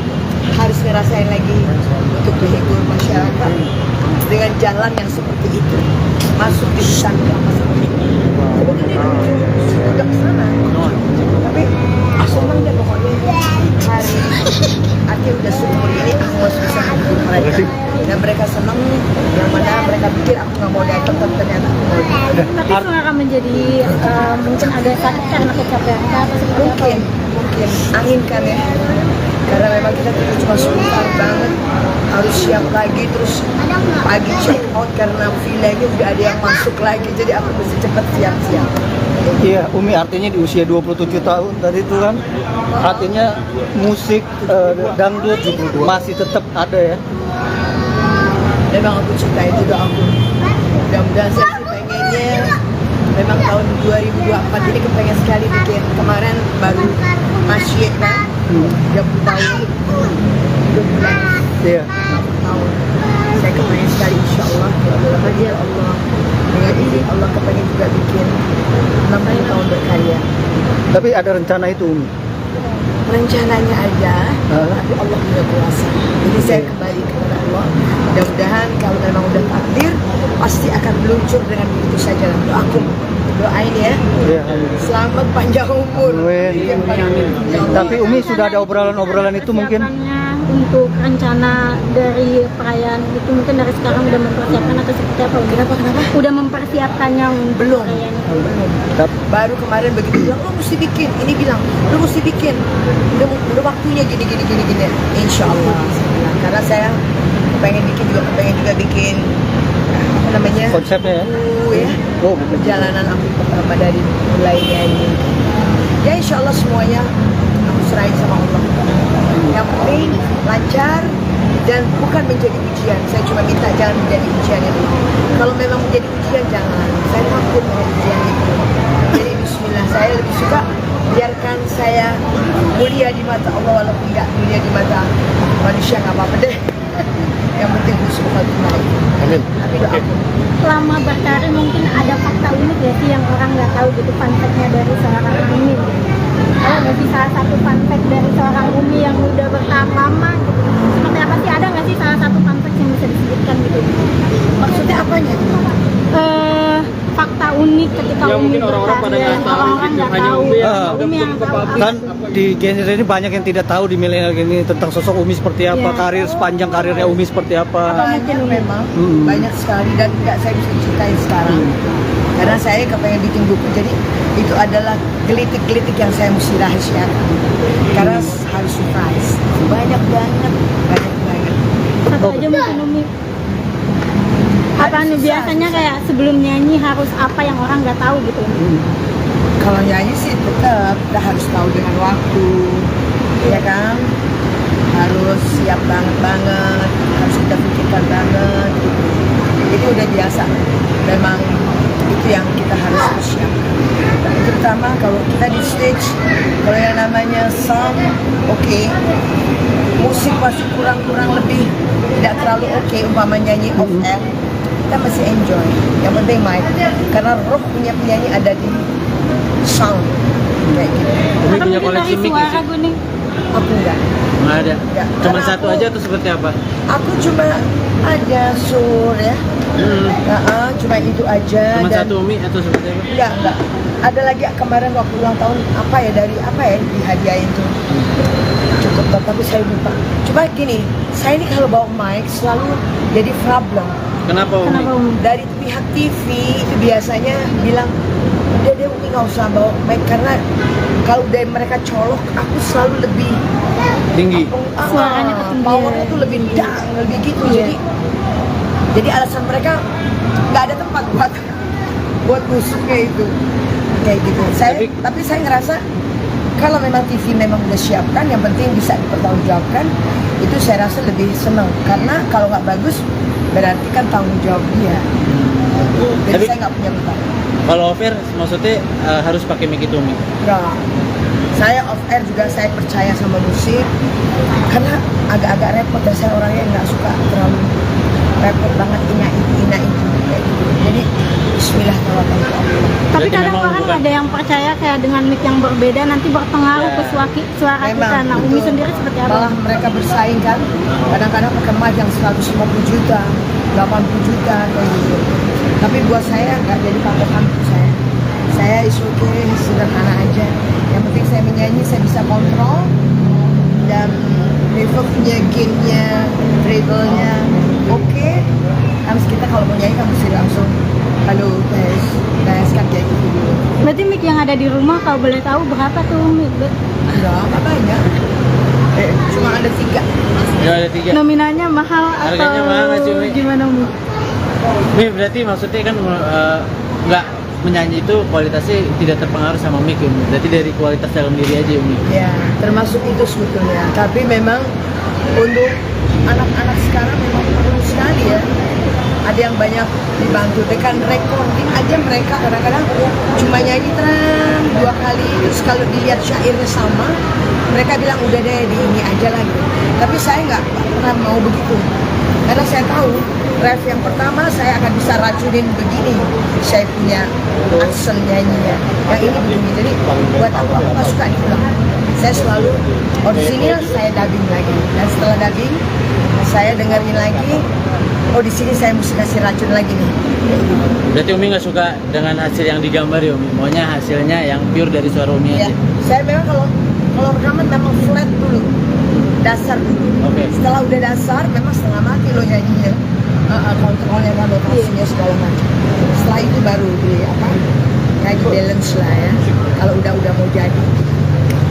harus ngerasain lagi untuk menghibur masyarakat dengan jalan yang seperti itu, masuk di hutan kelapa sawit. Sebetulnya udah kesana, tapi senang deh pokoknya hari akhir udah seumur ini aku harus bisa menghibur mereka, dan mereka senang. Yang mana mereka pikir aku nggak mau datang, tapi ternyata aku mau datang. Tapi suara menjadi mungkin agak sakit karena kecapean atau seperti apa? Mungkin angin kan ya, karena memang kita tidur cuma sebentar banget, harus siap lagi, terus pagi check out karena villanya udah ada yang masuk lagi, jadi aku mesti cepat siap-siap. Iya, Umi artinya di usia 27 tahun tadi itu kan, artinya musik dangdut masih tetap ada ya. Memang aku cinta itu, doa aku. Mudah-mudahan saya sih pengennya, memang tahun 2024 ini kepengen sekali bikin. Kemarin baru masjid kan, 30 tahun, 2 bulan. Iya. Tahun. Saya kepengen sekali, insya Allah, kalau aja Allah. Dengan izin Allah kepengen juga bikin 60 tahun berkarya. Tapi ada rencana itu Umi. Rencananya ada, tapi Allah punya kuasa. Jadi saya kembali kepada Allah. Mudah-mudahan kalau memang udah takdir, pasti akan meluncur dengan begitu saja. Doaku, doain ya. Iya. Selamat panjang umur. Amin. Ya Allah. Tapi Umi sudah ada obrolan-obrolan itu mungkin. Persiapannya untuk rencana dari perayaan itu mungkin dari sekarang udah mempersiapkan atau seperti apa? Kenapa? Udah mempersiapkannya untuk Belum. perayaan itu. Belum. Tap- Baru kemarin begitu bilang, lo mesti bikin. Ini bilang, lo mesti bikin. Udah waktunya gini. Insya Allah. Karena saya pengen juga bikin apa namanya? Konsepnya ya. Ya. Oh, betul. Perjalanan aku pertama dari mulai nyanyi. Ya insya Allah semuanya aku serahin sama Allah. Yang penting lancar dan bukan menjadi ujian. Saya cuma minta jangan menjadi ujian itu. Kalau memang menjadi ujian jangan. Saya takut dengan ujian itu. Jadi bismillah, saya lebih suka biarkan saya mulia di mata Allah walaupun nggak mulia di mata manusia, nggak apa-apa deh. Yang penting husnul khotimah. Amin. Tapi doaku. Selama berkarir mungkin ada fakta unik ya sih yang orang nggak tahu gitu, fun fact-nya dari seorang Umi gitu. Ada nggak sih salah satu fun fact dari seorang Umi yang udah bertahan lama gitu? Seperti apa sih, ada nggak sih salah satu fun fact yang bisa disebutkan gitu? Maksudnya apanya? Fakta unik ketika Ya, Umi mungkin orang-orang pada berkarya, nggak tahu orang-orang gitu, nggak hanya tahu, Umi yang udah Umi yang tahu. Kan di genre ini banyak yang tidak tahu di milenial ini tentang sosok Umi seperti apa, Iya. karir sepanjang karirnya Umi seperti apa. Banyak memang, Hmm. banyak sekali dan tidak saya bisa ceritain sekarang. Karena saya kepengen bikin buku, jadi itu adalah gelitik-gelitik yang saya mesti rahasiakan. Karena harus surprise. Banyak banget. Satu aja mungkin Umi. Apa anu biasanya kayak sebelum nyanyi harus apa yang orang nggak tahu gitu? Kalau nyanyi sih tetap kita harus tahu dengan waktu, ya kan? Harus siap banget, harus kita pikirkan banget. Itu udah biasa. Memang itu yang kita harus persiapkan. terutama kalau kita di stage, kalau yang namanya sound oke, musik masih kurang lebih tidak terlalu oke, umpama nyanyi off air, kita masih enjoy. Yang penting mic, karena roh punya penyanyi ada di sound kayak gitu. Umi Atau punya mungkin koleksi dari mic nggak suara sih? Guning. Aku enggak. Nggak ada. Nggak. Cuma Karena satu aku- aja atau seperti apa? Aku cuma ada sur ya, cuma itu aja. Cuma dan satu Umi atau seperti apa? enggak. Ada lagi kemarin waktu ulang tahun apa ya dari apa ya dihadiahin tuh. Cukup tapi saya lupa. Cuma gini, saya ini kalau bawa mic selalu jadi problem. Kenapa Umi? Kenapa Umi? Dari pihak TV itu biasanya bilang udah deh Umi nggak usah bawa mic karena kalau dari mereka colok aku selalu lebih Tinggi. Suaranya ketinggian. powernya tuh lebih dang lebih gitu. Iya. Jadi alasan mereka nggak ada tempat buat musuh kayak gitu. Tapi saya ngerasa kalau memang TV memang udah siapkan, yang penting bisa dipertanggungjawabkan, itu saya rasa lebih senang. Karena kalau nggak bagus, berarti kan tanggung jawab dia. Jadi Tapi- saya nggak punya beban. Kalau off air maksudnya harus pakai mic itu Umi. Nah, saya off air juga saya percaya sama musik, karena agak-agak repot dan saya orangnya nggak suka terlalu repot banget ina itu kayak gitu. Jadi Bismillah tawakkaltu ala Allah. Tapi Berarti kadang memang orang bukan- ada yang percaya kayak dengan mic yang berbeda nanti berpengaruh Ya. ke suara kita. Nah, Umi betul. sendiri seperti apa? Malah mereka bersaing kan, kadang-kadang pakai mic yang 150 juta, 80 juta kayak gitu. Tapi buat saya nggak jadi patokan untuk saya. Saya is okay, sederhana aja. Yang penting saya menyanyi, saya bisa kontrol dan reverbnya, gainnya, treble-nya oke. Harus kita kalau mau nyanyi kan mesti langsung halo tes kan kayak gitu dulu. Berarti mic yang ada di rumah kalau boleh tahu berapa tuh Umi? Enggak banyak. Cuma ada 3. Ya ada 3. Nominalnya mahal Harganya atau mahal nggak sih, Umi? gimana Umi? Umi berarti maksudnya kan nggak menyanyi itu kualitasnya tidak terpengaruh sama mic ya Umi. Berarti dari kualitas dalam diri aja Umi. Ya, termasuk itu sebetulnya. Tapi memang untuk anak-anak sekarang memang perlu sekali ya. Ada yang banyak dibantu dengan recording aja mereka kadang-kadang cuma nyanyi terang 2 kali, terus kalau dilihat syairnya sama, mereka bilang udah deh di ini aja lah gitu. Tapi saya nggak pernah mau begitu, karena saya tahu ref yang pertama saya akan bisa racunin begini, saya punya aksen nyanyinya. Yang ini begini, jadi buat aku nggak suka diulang. Saya selalu orisinil, saya dubbing lagi, dan setelah dubbing saya dengerin lagi. Oh di sini saya mesti kasih racun lagi nih. Kayak gitu. Berarti Umi nggak suka dengan hasil yang digambar ya Umi. Maunya hasilnya yang pure dari suara Umi Ya, aja. saya memang kalau rekaman memang flat dulu, dasar dulu. Oke. Setelah udah dasar, memang setengah mati loh nyanyinya, kontrolnya kan rotasinya segala macam. Setelah itu baru di apa? Kayak di balance lah ya. Kalau udah mau jadi.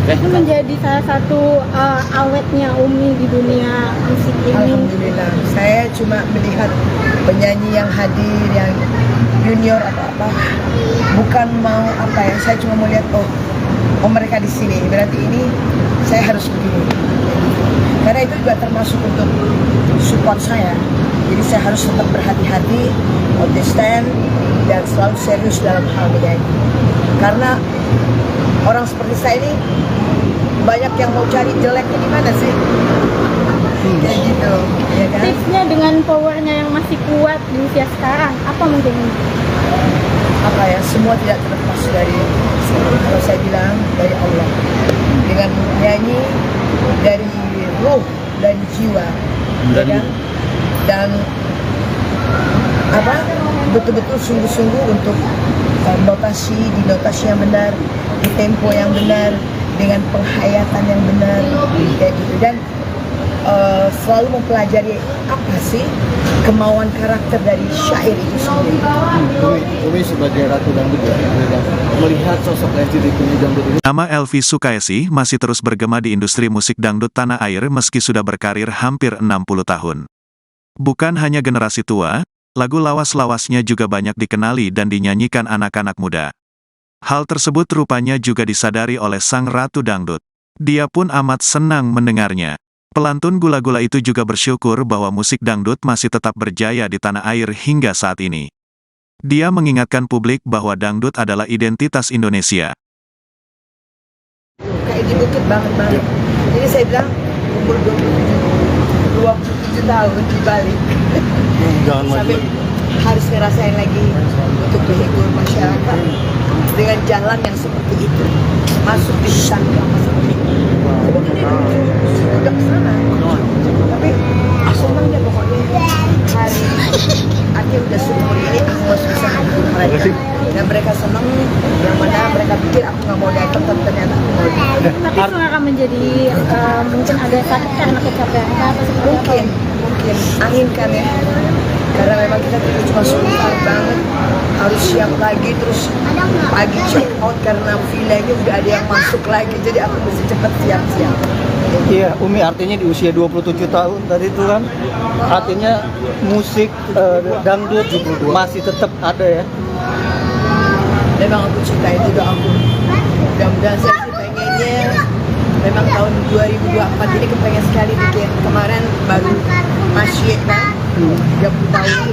Itu menjadi salah satu awetnya Umi di dunia musik ini. Alhamdulillah. Saya cuma melihat penyanyi yang hadir, yang junior atau apa, bukan mau apa ya. Saya cuma mau lihat oh mereka di sini. Berarti ini saya harus begini. Karena itu juga termasuk untuk support saya. Jadi saya harus tetap berhati-hati, konsisten, dan selalu serius dalam hal menyanyi. Karena orang seperti saya ini banyak yang mau cari jeleknya di mana sih? Kayak gitu, ya kan? Tipsnya dengan powernya yang masih kuat di usia sekarang, apa mungkin? Apa ya? Semua tidak terlepas dari, kalau saya bilang dari Allah. Dengan nyanyi dari roh dan jiwa, ya kan? Dan apa? Betul-betul sungguh-sungguh untuk notasi di notasi yang benar, di tempo yang benar, dengan penghayatan yang benar, kayak gitu. Dan selalu mempelajari apa sih kemauan karakter dari syair itu sendiri. Umi sebagai ratu dangdut ya, melihat sosok Lesti di dunia dangdut ini. Nama Elvi Sukaesi masih terus bergema di industri musik dangdut tanah air meski sudah berkarir hampir 60 tahun. Bukan hanya generasi tua, lagu lawas-lawasnya juga banyak dikenali dan dinyanyikan anak-anak muda. Hal tersebut rupanya juga disadari oleh sang ratu dangdut. Dia pun amat senang mendengarnya. Pelantun gula-gula itu juga bersyukur bahwa musik dangdut masih tetap berjaya di tanah air hingga saat ini. Dia mengingatkan publik bahwa dangdut adalah identitas Indonesia. Kayak di bukit banget. Jadi saya bilang umur 27 tahun di Bali. Jangan Sampai harus ngerasain lagi untuk menghibur masyarakat dengan jalan yang seperti itu, masuk di hutan yang seperti itu. Sebetulnya udah kesana, tapi senangnya pokoknya hari akhir udah seumur ini aku masih bisa menghibur mereka dan mereka senang, yang mana mereka pikir aku nggak mau datang tapi ternyata aku mau datang. Tapi suara menjadi mungkin agak sakit karena kecapean atau seperti apa? Mungkin angin kan ya, karena memang kita tidur cuma sebentar banget, harus siap lagi, terus pagi check out karena villanya udah ada yang masuk lagi, jadi aku mesti cepat siap-siap. Iya, Umi artinya di usia 27 tahun tadi itu kan, artinya musik dangdut masih tetap ada ya. Memang aku cinta itu doaku. Mudah-mudahan saya sih pengennya memang tahun 2024 ini kepengen sekali bikin. Kemarin baru masjid kan 30 tahun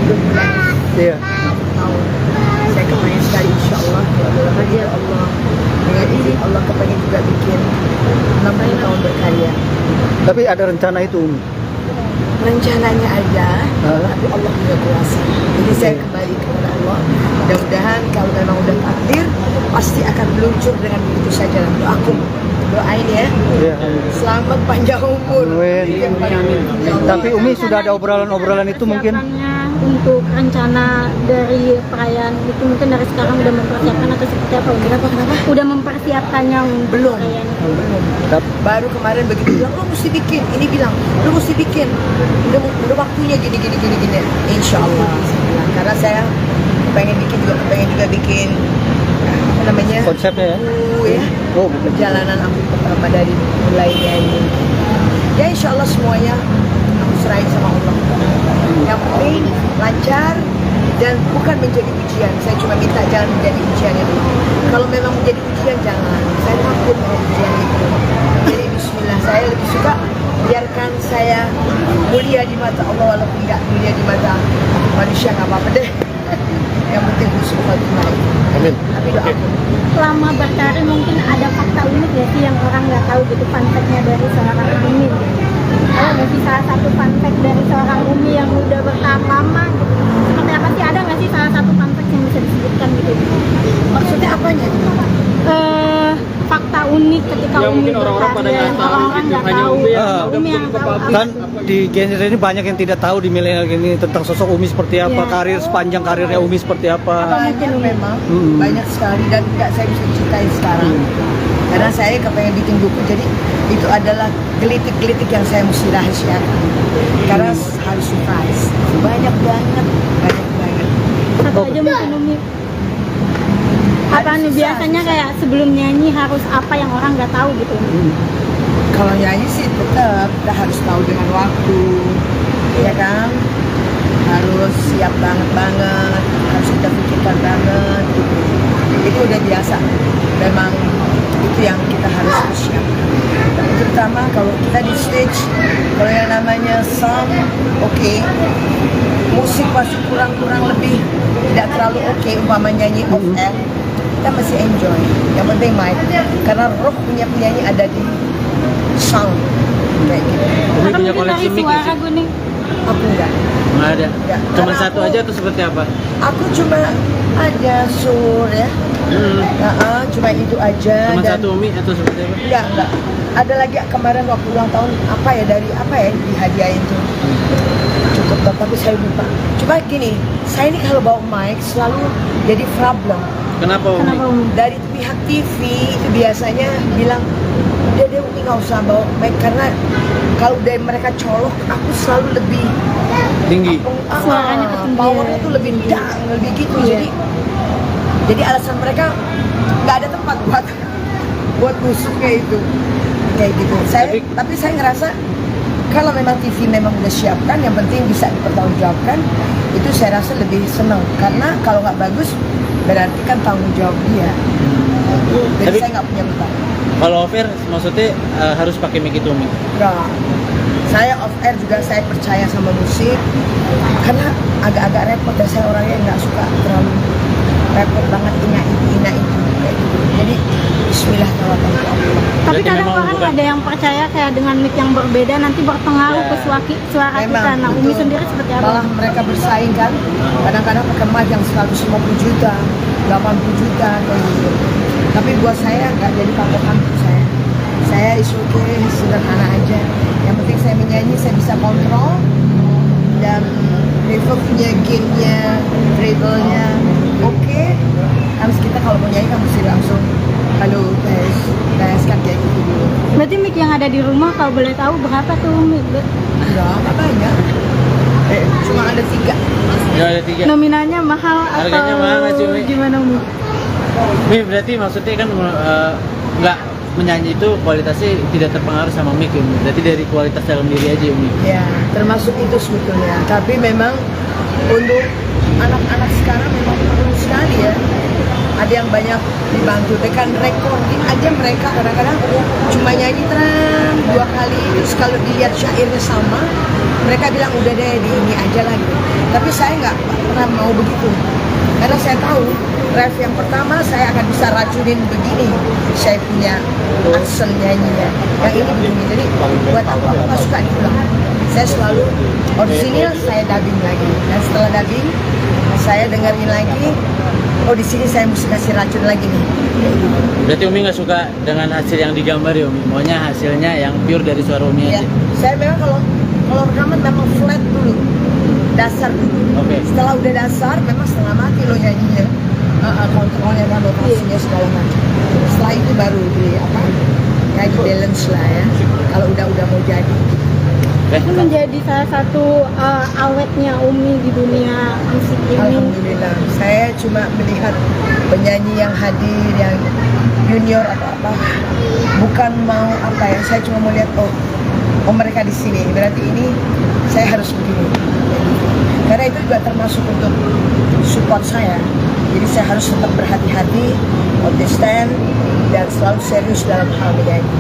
belum bulan Iya. tahun. Saya kepengen sekali insya Allah ya Allah dengan izin Allah kepengen juga bikin 60 tahun berkarya. Tapi ada rencana itu, Umi. Rencananya ada, tapi Allah punya kuasa. Jadi saya kembali kepada Allah. Mudah-mudahan kalau memang udah takdir, pasti akan meluncur dengan begitu saja. Doaku, doain ya. Iya. Selamat panjang umur. Amin. Ya Allah. Tapi Umi sudah ada obrolan-obrolan itu mungkin. Persiapannya untuk rencana dari perayaan itu mungkin dari sekarang udah mempersiapkan atau seperti apa? Kenapa? Udah mempersiapkannya untuk Belum. perayaan itu. Belum. Tap- Baru kemarin begitu bilang, lo mesti bikin. Ini bilang, lo mesti bikin. Udah waktunya gini. Insya Allah. Karena saya pengen juga bikin apa namanya? Konsepnya ya? Ya. Oh, betul. Perjalanan aku pertama dari mulai nyanyi. Ya insya Allah semuanya aku serahin sama Allah. Yang penting lancar dan bukan menjadi ujian. Saya cuma minta jangan menjadi ujian itu. Kalau memang menjadi ujian jangan. Saya takut dengan ujian itu. Jadi Bismillah, saya lebih suka biarkan saya mulia di mata Allah walaupun nggak mulia di mata manusia, nggak apa-apa deh. Yang penting husnul khotimah. Amin. Tapi doaku. Selama berkarir mungkin ada fakta unik ya sih yang orang nggak tahu gitu, fun fact-nya dari seorang Umi gitu. Ada nggak sih salah satu fun fact dari seorang Umi yang udah bertahan lama gitu? Seperti apa sih, ada nggak sih salah satu fun fact yang bisa disebutkan gitu? Maksudnya apanya? Fakta unik ketika Yang Umi mungkin orang-orang pada nggak tahu orang-orang gitu, nggak hanya tahu, Umi yang Umi yang tahu. Kan di genre ini banyak yang tidak tahu di milenial ini tentang sosok Umi seperti apa, Iya. karir sepanjang karirnya Umi seperti apa. Banyak memang, Hmm. banyak sekali dan nggak saya bisa ceritain sekarang. Karena saya kepengen bikin buku, jadi itu adalah gelitik-gelitik yang saya mesti rahasiakan. Karena harus surprise. Banyak banget. Satu aja mungkin Umi. Apa nih biasanya kayak sebelum nyanyi harus apa yang orang nggak tahu gitu? Kalau nyanyi sih tetap kita harus tahu dengan waktu, ya kan? Harus siap banget, harus kita pikirkan banget. Gitu. Itu udah biasa. Memang itu yang kita harus persiapkan. Terutama kalau kita di stage, kalau yang namanya sound oke, musik pasti kurang lebih tidak terlalu oke, umpama nyanyi off air, kita masih enjoy. Yang penting mic, karena roh punya penyanyi ada di sound kayak gitu. Umi Atau punya mungkin koleksi dari mic nggak suara sih? gue nih. Aku enggak. Nggak ada. Nggak. Cuma Karena satu aku- aja atau seperti apa? Aku cuma ada sur ya, cuma itu aja. Cuma dan satu Umi atau seperti apa? enggak. Ada lagi kemarin waktu ulang tahun apa ya dari apa ya dihadiahin tuh. Cukup toh, tapi saya lupa. Cuma gini, saya ini kalau bawa mic selalu jadi problem. Kenapa Umi? Kenapa Umi? Dari pihak TV itu biasanya bilang udah deh Umi nggak usah bawa mic karena kalau dari mereka colok aku selalu lebih Tinggi. Suaranya ketinggian. powernya tuh lebih dang, lebih gitu. Iya. Jadi alasan mereka nggak ada tempat buat musuhnya itu kayak gitu. Tapi saya ngerasa kalau memang TV memang udah siapkan, yang penting bisa dipertanggungjawabkan, itu saya rasa lebih senang karena kalau nggak bagus berarti kan tanggung jawab dia. Jadi Tapi- saya nggak punya beban. Kalau offer maksudnya harus pakai mic itu Umi. Nggak. Saya off air juga saya percaya sama musik karena agak-agak repot ya, saya orangnya nggak suka terlalu repot banget ina itu kayak gitu. Jadi Bismillah tawakkaltu ala Allah. Tapi Berarti kadang memang orang bukan- ada yang percaya kayak dengan mic yang berbeda nanti berpengaruh Ya. ke suara kita. Nah, Umi betul. sendiri seperti apa? Malah mereka bersaing kan, kadang-kadang pakai mic yang 150 juta, 80 juta kayak gitu. Tapi buat saya nggak jadi patokan untuk saya. Saya is okay, sederhana aja. Yang penting saya menyanyi, saya bisa kontrol dan reverbnya, gainnya, treble-nya, oke. Harus kita kalau mau nyanyi kan mesti langsung halo tes kan kayak gitu dulu. Berarti mic yang ada di rumah kalau boleh tahu berapa tuh Umi? Enggak banyak. Cuma ada 3. Ya ada 3. Nominalnya mahal Harganya atau mahal nggak sih, Umi? gimana Umi? Mi berarti maksudnya kan nggak menyanyi itu kualitasnya tidak terpengaruh sama mic ya, Umi. Berarti dari kualitas dalam diri aja, Umi. Ya, termasuk itu sebetulnya. Tapi memang untuk anak-anak sekarang memang perlu sekali ya. Ada yang banyak dibantu dengan recording aja, mereka kadang-kadang cuma nyanyi terang 2 kali, terus kalau dilihat syairnya sama, mereka bilang udah deh di ini aja lagi. Tapi saya nggak pernah mau begitu, karena saya tahu ref yang pertama saya akan bisa racunin begini, saya punya aksen nyanyinya. Yang ini begini, jadi buat apa aku nggak suka diulang. Saya selalu orisinil, saya dubbing lagi, dan setelah dubbing saya dengerin lagi. Oh di sini saya mesti kasih racun lagi nih. Berarti Umi nggak suka dengan hasil yang digambar ya, Umi? Maunya hasilnya yang pure dari suara Umi Ya, aja? saya memang kalau rekaman memang flat dulu, dasar dulu. Oke. Setelah udah dasar, memang setengah mati lo nyanyinya, kontrolnya dan notasinya segala macam. Setelah itu baru di apa? Ya di balance lah ya. Kalau udah mau jadi. Ini menjadi salah satu awetnya Umi di dunia musik ini. Alhamdulillah. Saya cuma melihat penyanyi yang hadir, yang junior atau apa, bukan mau apa ya. Saya cuma mau lihat oh mereka di sini. Berarti ini saya harus begini. Karena itu juga termasuk untuk support saya. Jadi saya harus tetap berhati-hati, konsisten, dan selalu serius dalam hal menyanyi.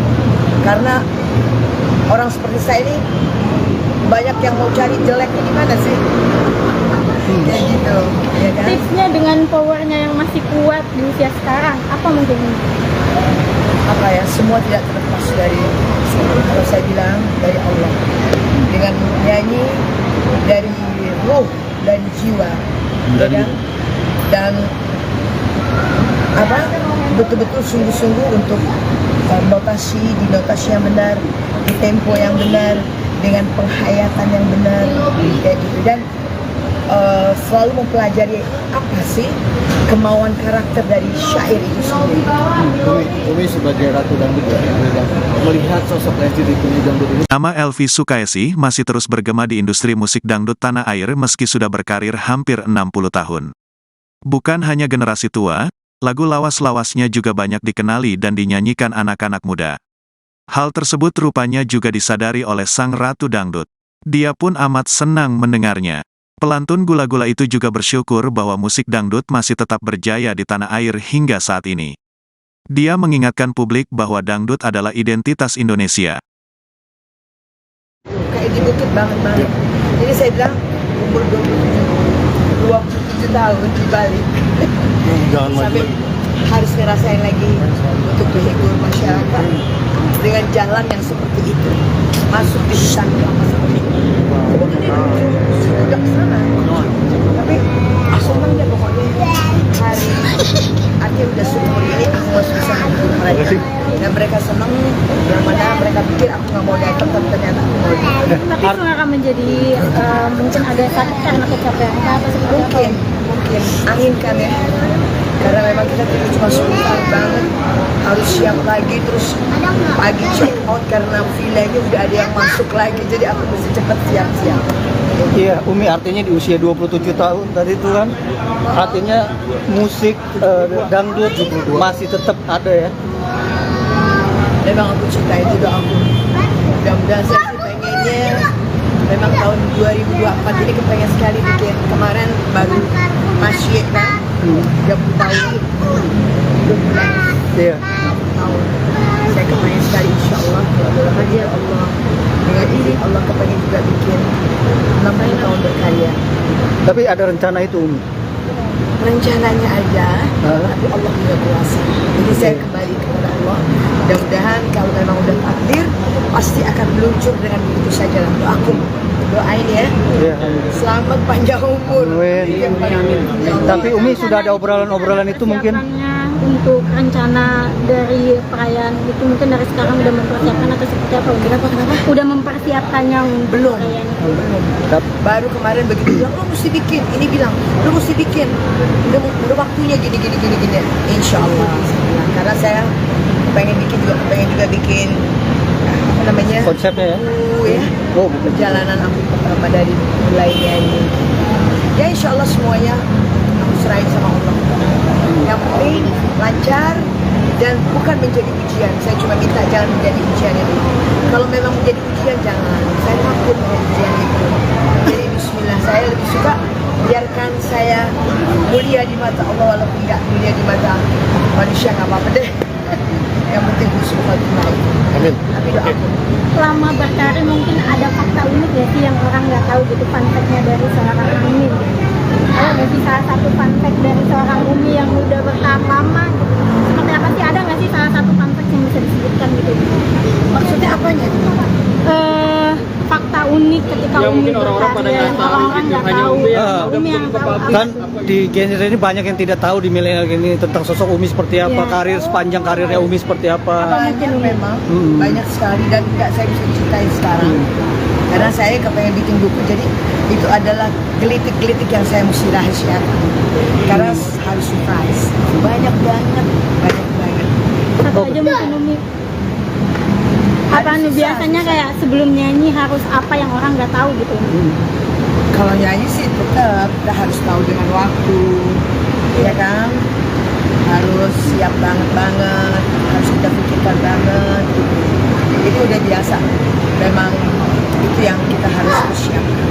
Karena orang seperti saya ini banyak yang mau cari jeleknya di mana sih? Kayak gitu, ya kan? Tipsnya dengan powernya yang masih kuat di usia sekarang, apa mungkin? Apa ya? Semua tidak terlepas dari, kalau saya bilang dari Allah. Dengan nyanyi dari roh, dari jiwa, ya kan? Dan apa? Betul-betul sungguh-sungguh untuk notasi, di notasi yang benar, di tempo yang benar, dengan penghayatan yang benar, kayak gitu. Dan selalu mempelajari apa sih kemauan karakter dari syair itu sendiri. Umi sebagai ratu dangdut ya, melihat sosok Lesti di dunia dangdut ini. Nama Elvi Sukaesi masih terus bergema di industri musik dangdut tanah air meski sudah berkarir hampir 60 tahun. Bukan hanya generasi tua, lagu lawas-lawasnya juga banyak dikenali dan dinyanyikan anak-anak muda. Hal tersebut rupanya juga disadari oleh sang ratu dangdut. Dia pun amat senang mendengarnya. Pelantun gula-gula itu juga bersyukur bahwa musik dangdut masih tetap berjaya di tanah air hingga saat ini. Dia mengingatkan publik bahwa dangdut adalah identitas Indonesia. Kayak di bukit banget. Jadi saya bilang umur 27 tahun di Bali. Jangan maju. Sampai harus ngerasain lagi untuk menghibur masyarakat dengan jalan yang seperti itu, masuk di hutan kelapa sawit. Sebetulnya udah kesana, tapi senang deh pokoknya hari artinya udah seumur ini aku masih bisa menghibur mereka dan mereka senang, yang mana mereka pikir aku nggak mau datang tapi ternyata aku mau datang. Tapi suara menjadi mungkin agak sakit karena kecapean apa seperti apa? Mungkin angin kan ya, karena memang kita tidur cuma sebentar banget, harus siap lagi, terus pagi check out karena villanya udah ada yang masuk lagi, jadi aku mesti cepat siap-siap. Iya, Umi artinya di usia 27 tahun tadi itu kan, artinya musik dangdut masih tetap ada ya. Memang aku cinta itu doa aku. Mudah-mudahan saya sih pengennya memang tahun 2024 ini kepengen sekali bikin. Kemarin baru masjid kan 30 tahun belum bulan Iya. tahun. Saya kepengen sekali insya Allah kalau dalam hadiah Allah dengan izin Allah kepengen juga bikin 60 tahun berkarya. Tapi ada rencana itu, Umi? Rencananya ada, tapi Allah punya kuasa. Jadi saya kembali kepada Allah. Mudah-mudahan kalau memang udah takdir pasti akan meluncur dengan begitu saja lah. Doaku, doain ya. Iya. Selamat panjang umur. Amin. Ya Allah. Tapi Umi sudah ada obrolan-obrolan itu mungkin? Persiapannya untuk rencana dari perayaan itu mungkin dari sekarang udah mempersiapkan atau seperti apa? Kenapa? Udah mempersiapkannya untuk Belum. perayaan itu. Belum. Tap- Baru kemarin begitu bilang, lo mesti bikin. Ini bilang, lo mesti bikin. Udah waktunya gini. Insya Allah. Karena saya pengen juga bikin apa namanya? Konsepnya ya? Ya. Oh, betul. Perjalanan aku pertama dari mulai nyanyi. Ya insya Allah semuanya aku serahin sama Allah. Yang penting lancar dan bukan menjadi ujian. Saya cuma minta jangan menjadi ujian itu. Kalau memang menjadi ujian jangan. Saya takut dengan ujian itu. Jadi Bismillah, saya lebih suka biarkan saya mulia di mata Allah walaupun tidak mulia di mata manusia, nggak apa-apa deh. Yang penting husnul khotimah itu. Amin. Tapi doaku. Selama berkarir mungkin ada fakta unik ya sih yang orang nggak tahu gitu, fun fact-nya dari seorang Umi gitu. Ada nggak sih salah satu fun fact dari seorang Umi yang udah bertahan lama gitu? Seperti apa sih, ada nggak sih salah satu fun fact yang bisa disebutkan gitu? Maksudnya apanya? Fakta unik ketika Yang Umi mungkin orang-orang pada nggak tahu orang-orang gitu, nggak hanya tahu, Umi yang Umi yang tahu. Kan di genre ini banyak yang tidak tahu di milenial ini tentang sosok Umi seperti apa, Iya. karir sepanjang karirnya Umi seperti apa. Banyak memang, Hmm. banyak sekali dan nggak saya bisa ceritain sekarang. Karena saya kepengen bikin buku, jadi itu adalah gelitik-gelitik yang saya mesti rahasiakan. Karena harus surprise. Banyak banget. Satu aja mungkin Umi. Apa nih biasanya kayak sebelum nyanyi harus apa yang orang nggak tahu gitu? Kalau nyanyi sih tetap kita harus tahu dengan waktu, ya kan? Harus siap banget, harus kita pikirkan banget. Itu udah biasa. Memang itu yang kita harus persiapkan.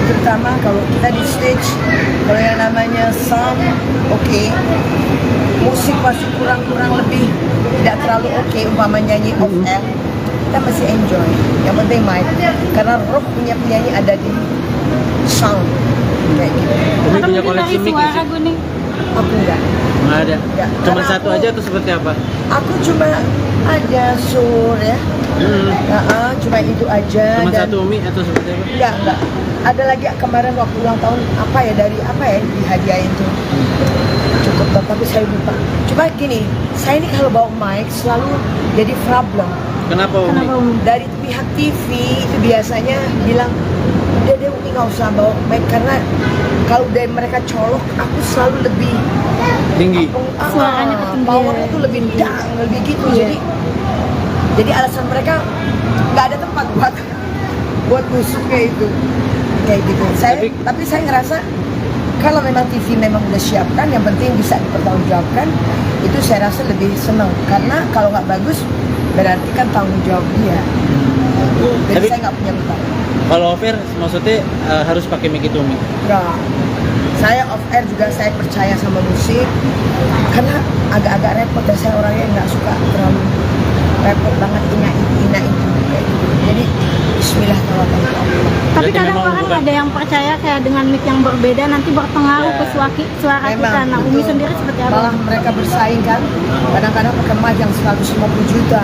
Terutama kalau kita di stage, kalau yang namanya sound oke, musik pasti kurang lebih tidak terlalu oke, umpama nyanyi off air, kita masih enjoy. Yang penting mic, karena roh punya penyanyi ada di sound kayak gitu. Umi Atau punya mungkin koleksi dari mic nggak suara sih? gue nih. Aku enggak. Nggak ada. Nggak. Cuma Karena satu aku- aja atau seperti apa? Aku cuma ada sur ya, cuma itu aja. Cuma dan satu Umi atau seperti apa? enggak. Ada lagi kemarin waktu ulang tahun apa ya, dari apa ya dihadiahin tuh. Cukup toh, tapi saya lupa. Cuma gini, saya ini kalau bawa mic selalu jadi problem. Kenapa Umi? Kenapa Umi? Dari pihak TV itu biasanya bilang, udah deh Umi nggak usah bawa mic karena kalau dari mereka colok, aku selalu lebih Tinggi. Suaranya ketinggian. powernya tuh lebih dang, lebih gitu. Iya. Jadi alasan mereka nggak ada tempat buat musuh kayak gitu. Tapi saya ngerasa kalau memang TV memang udah siapkan, yang penting bisa dipertanggungjawabkan, itu saya rasa lebih senang. Karena kalau nggak bagus, berarti kan tanggung jawab dia. Jadi Tapi- saya nggak punya beban. Kalau offer maksudnya harus pakai mic itu Umi. Nggak. Saya off air juga saya percaya sama musik, karena agak-agak repot ya, saya orangnya nggak suka terlalu repot banget ina itu kayak gitu. Jadi Bismillah tawakal ala Allah. Tapi Berarti kadang memang orang bukan- ada yang percaya kayak dengan mic yang berbeda nanti berpengaruh Ya. ke suara kita. Nah, Umi betul. sendiri seperti apa? Malah mereka bersaing kan, kadang-kadang pakai mic yang 150 juta,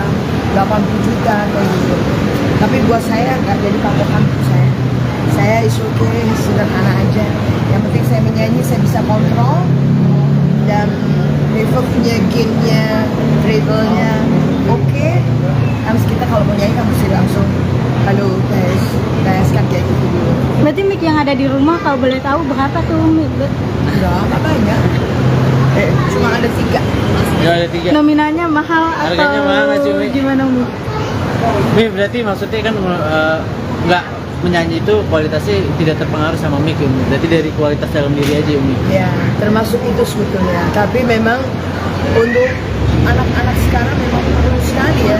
80 juta kayak gitu. Tapi buat saya nggak jadi patokan untuk saya. Saya is okay, sederhana aja. Yang penting saya menyanyi, saya bisa kontrol dan reverbnya, gainnya, treble-nya oke. Harus kita kalau mau nyanyi kan mesti langsung halo tes kan kayak gitu dulu. Berarti mic yang ada di rumah kalau boleh tahu berapa tuh Umi? Nggak banyak. Cuma ada 3. Ya ada 3. Nominalnya mahal atau Harganya mahal nggak sih, Umi? gimana Umi? Umi berarti maksudnya kan nggak menyanyi itu kualitasnya tidak terpengaruh sama mic ya Umi. Berarti dari kualitas dalam diri aja Umi. Ya, termasuk itu sebetulnya. Tapi memang untuk anak-anak sekarang memang perlu sekali ya.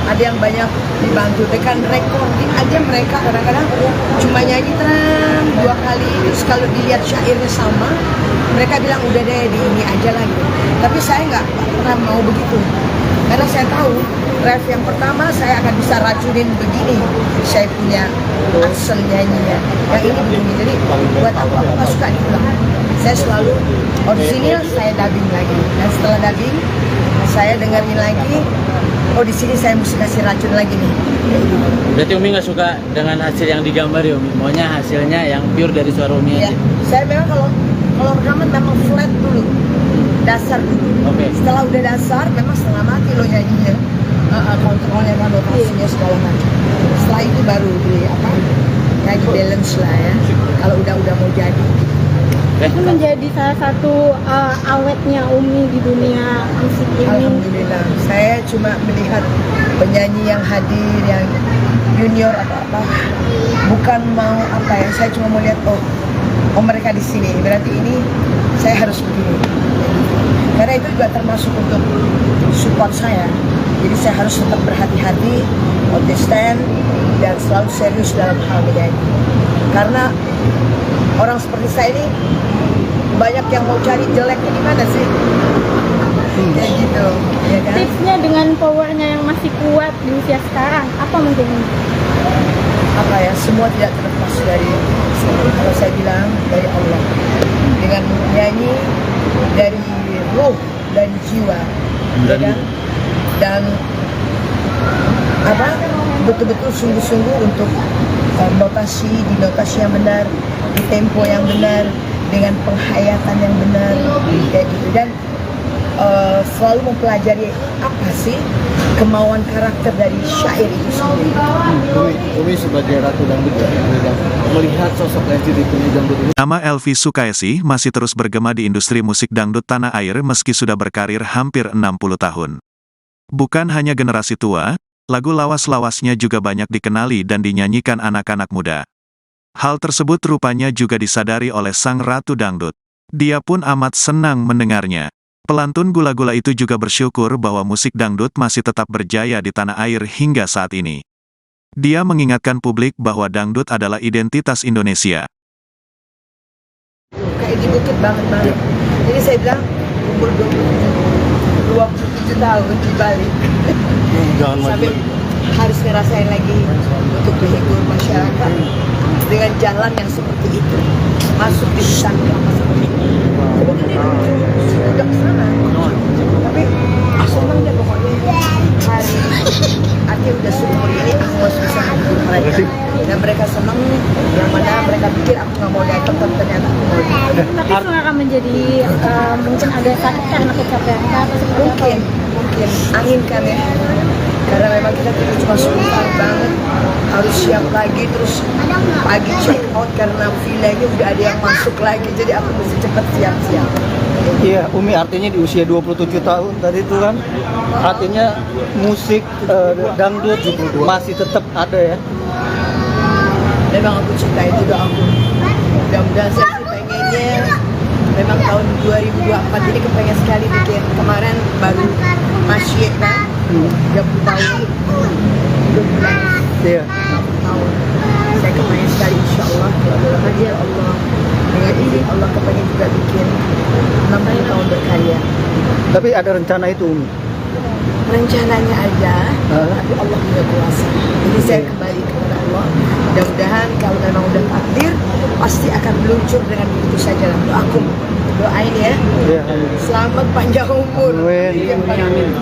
ada yang banyak dibantu dengan recording aja. Mereka kadang-kadang cuma nyanyi terang 2 kali, terus kalau dilihat syairnya sama, mereka bilang udah deh di ini aja lagi. Tapi saya nggak pernah mau begitu, karena saya tahu ref yang pertama saya akan bisa racunin begini, saya punya aksen nyanyinya, yang ini begini. Jadi buat aku nggak suka diulang. Saya selalu orisinil, saya dubbing lagi, dan setelah dubbing saya dengerin lagi, oh di sini saya mesti kasih racun lagi nih. Berarti Umi nggak suka dengan hasil yang digambar ya Umi? Maunya hasilnya yang pure dari suara Umi Ya, aja? saya memang kalau rekaman memang flat dulu, dasar dulu. Oke. Setelah udah dasar, memang setengah mati lo nyanyinya, kontrolnya kan, notasinya segala macam. Setelah itu baru nyanyi balance lah ya. Kalau udah mau jadi. Itu menjadi salah satu awetnya Umi di dunia musik ini. Alhamdulillah, saya cuma melihat penyanyi yang hadir, yang junior apa, bukan mau apa ya. Saya cuma mau lihat oh mereka di sini, berarti ini saya harus begini. Karena itu juga termasuk untuk support saya. Jadi saya harus tetap berhati-hati, konsisten, dan selalu serius dalam hal menyanyi. Karena orang seperti saya ini banyak yang mau cari jeleknya di mana sih? Kayak gitu, ya kan? Tipsnya dengan powernya yang masih kuat di usia sekarang, apa mungkin? Apa ya, semua tidak terlepas dari, kalau saya bilang, dari Allah. Dengan nyanyi dari roh, dari jiwa, ya kan? Dan apa, betul-betul sungguh-sungguh untuk di notasi yang benar, di tempo yang benar, dengan penghayatan yang benar, kayak gitu. Dan selalu mempelajari apa sih kemauan karakter dari syair itu sendiri. Umi sebagai ratu dangdut melihat sosok Lesti di penyanyi dangdut ini. Nama Elvi Sukaesi masih terus bergema di industri musik dangdut tanah air meski sudah berkarir hampir 60 tahun. Bukan hanya generasi tua, lagu lawas-lawasnya juga banyak dikenali dan dinyanyikan anak-anak muda. Hal tersebut rupanya juga disadari oleh sang ratu dangdut. Dia pun amat senang mendengarnya. Pelantun gula-gula itu juga bersyukur bahwa musik dangdut masih tetap berjaya di tanah air hingga saat ini. Dia mengingatkan publik bahwa dangdut adalah identitas Indonesia. Kayak di bukit banget. Jadi saya bilang umur 27 tahun di Bali. Jangan Sampai harus ngerasain lagi untuk menghibur masyarakat dengan jalan yang seperti itu, masuk di hutan kelapa seperti itu. Udah kesana, tapi senang deh pokoknya hari akhir udah seumur ini aku harus bisa menghibur mereka, dan mereka senang. Yang mana mereka pikir aku nggak mau datang, tapi ternyata aku mau datang. Tapi itu akan menjadi mungkin agak sakit karena kecapean atau seperti apa? Mungkin angin kan ya, karena memang kita cuma sebentar banget, harus siap lagi, terus pagi check out karena villanya udah ada yang masuk lagi, jadi aku mesti cepat siap-siap. Iya, Umi artinya di usia 27 tahun tadi itu kan, artinya musik dangdut masih tetap ada ya. Memang aku cinta itu doa aku. Mudah-mudahan saya sih pengennya memang tahun 2024 ini kepengen sekali bikin. Kemarin baru Masyid kan 30 tahun, belum bulan Iya. tahun. Saya kepengen sekali, insya Allah hadiah Allah, dengan izin Allah kepengen juga bikin 60 tahun berkarya. Tapi ada rencana itu Umi. Rencananya ada, tapi Allah punya kuasa. Jadi saya kembali kepada Allah. Mudah-mudahan kalau memang udah takdir, pasti akan meluncur dengan begitu saja. Doaku, doain ya. Iya. Selamat panjang umur. Amin.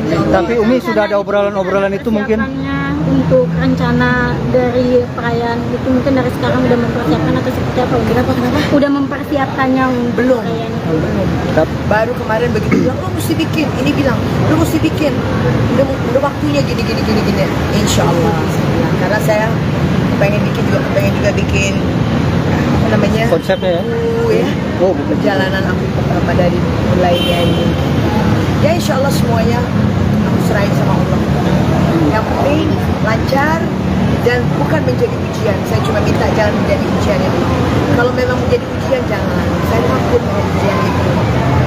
Ya Allah. Tapi Umi sudah ada obrolan-obrolan itu mungkin. Persiapannya untuk rencana dari perayaan itu mungkin dari sekarang udah mempersiapkan atau seperti apa? Kenapa? Udah mempersiapkannya untuk Belum. perayaan itu? Belum. Tap- Baru kemarin begitu bilang, lo mesti bikin. Ini bilang, lo mesti bikin. Udah waktunya gini. Insya Allah. Karena saya pengen juga bikin apa namanya? Konsepnya ya. Ya. Oh, bukan. Perjalanan aku pertama dari mulai nyanyi. Ya insya Allah semuanya aku serahin sama Allah. Yang penting lancar dan bukan menjadi ujian. Saya cuma minta jangan menjadi ujian itu. Kalau memang menjadi ujian jangan. Saya takut dengan ujian itu.